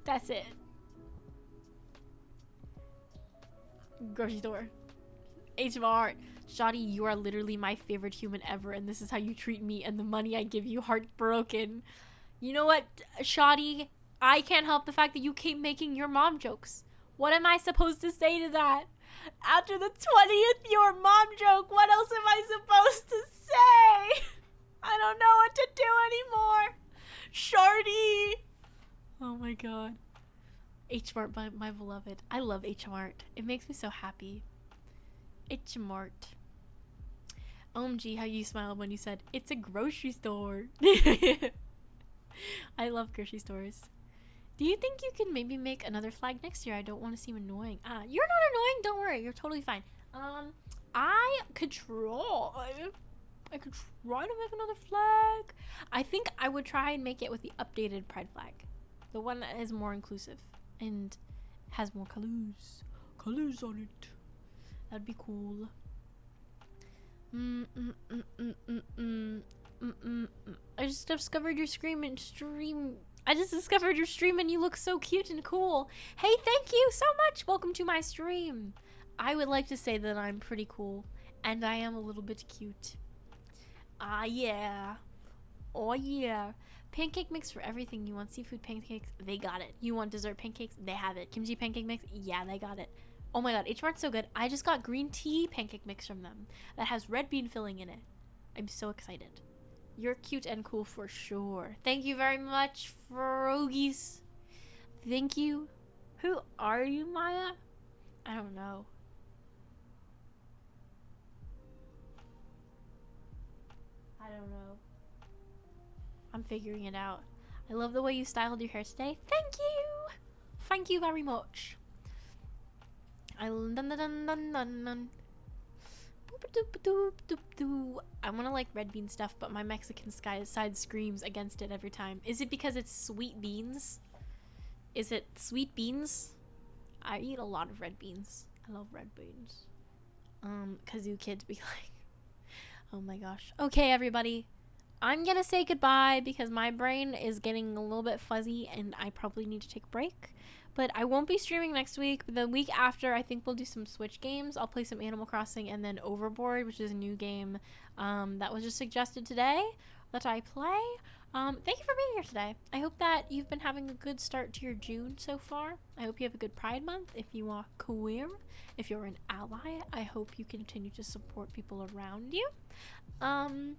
That's it. Grocery store. H Mart. Shoddy, you are literally my favorite human ever, and this is how you treat me and the money I give you, heartbroken. You know what, Shoddy? I can't help the fact that you keep making your mom jokes. What am I supposed to say to that? After the 20th your mom joke, what else am I supposed to say? I don't know what to do anymore. Shardy. Oh my god. H Mart, my beloved. I love H Mart. It makes me so happy. H Mart. OMG, how you smiled when you said, it's a grocery store. I love grocery stores. Do you think you can maybe make another flag next year? I don't want to seem annoying. You're not annoying. Don't worry. You're totally fine. I could try. I could try to make another flag. I think I would try and make it with the updated pride flag. The one that is more inclusive and has more colors. Colors on it. That'd be cool. I just discovered your stream. I just discovered your stream and you look so cute and cool. Hey, thank you so much. Welcome to my stream. I would like to say that I'm pretty cool and I am a little bit cute. Yeah. Oh yeah. Pancake mix for everything. You want seafood pancakes? They got it. You want dessert pancakes? They have it. Kimchi pancake mix? Yeah, they got it. Oh my god, H Mart's so good. I just got green tea pancake mix from them that has red bean filling in it. I'm so excited. You're cute and cool for sure. Thank you very much, Frogies. Thank you. Who are you, Maya? I don't know. I don't know. I'm figuring it out. I love the way you styled your hair today. Thank you. Thank you very much. I want to like red bean stuff, but my Mexican side screams against it every time. Is it because it's sweet beans? Is it sweet beans? I eat a lot of red beans. I love red beans. Kazoo kids be like, oh my gosh. Okay, everybody. I'm gonna say goodbye because my brain is getting a little bit fuzzy and I probably need to take a break. But I won't be streaming next week. The week after, I think we'll do some Switch games. I'll play some Animal Crossing and then Overboard, which is a new game that was just suggested today that I play. Thank you for being here today. I hope that you've been having a good start to your June so far. I hope you have a good Pride Month. If you are queer, if you're an ally, I hope you continue to support people around you. Goodbye,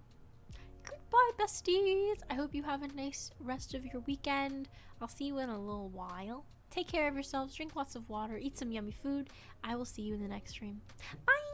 besties. I hope you have a nice rest of your weekend. I'll see you in a little while. Take care of yourselves, drink lots of water, eat some yummy food. I will see you in the next stream. Bye!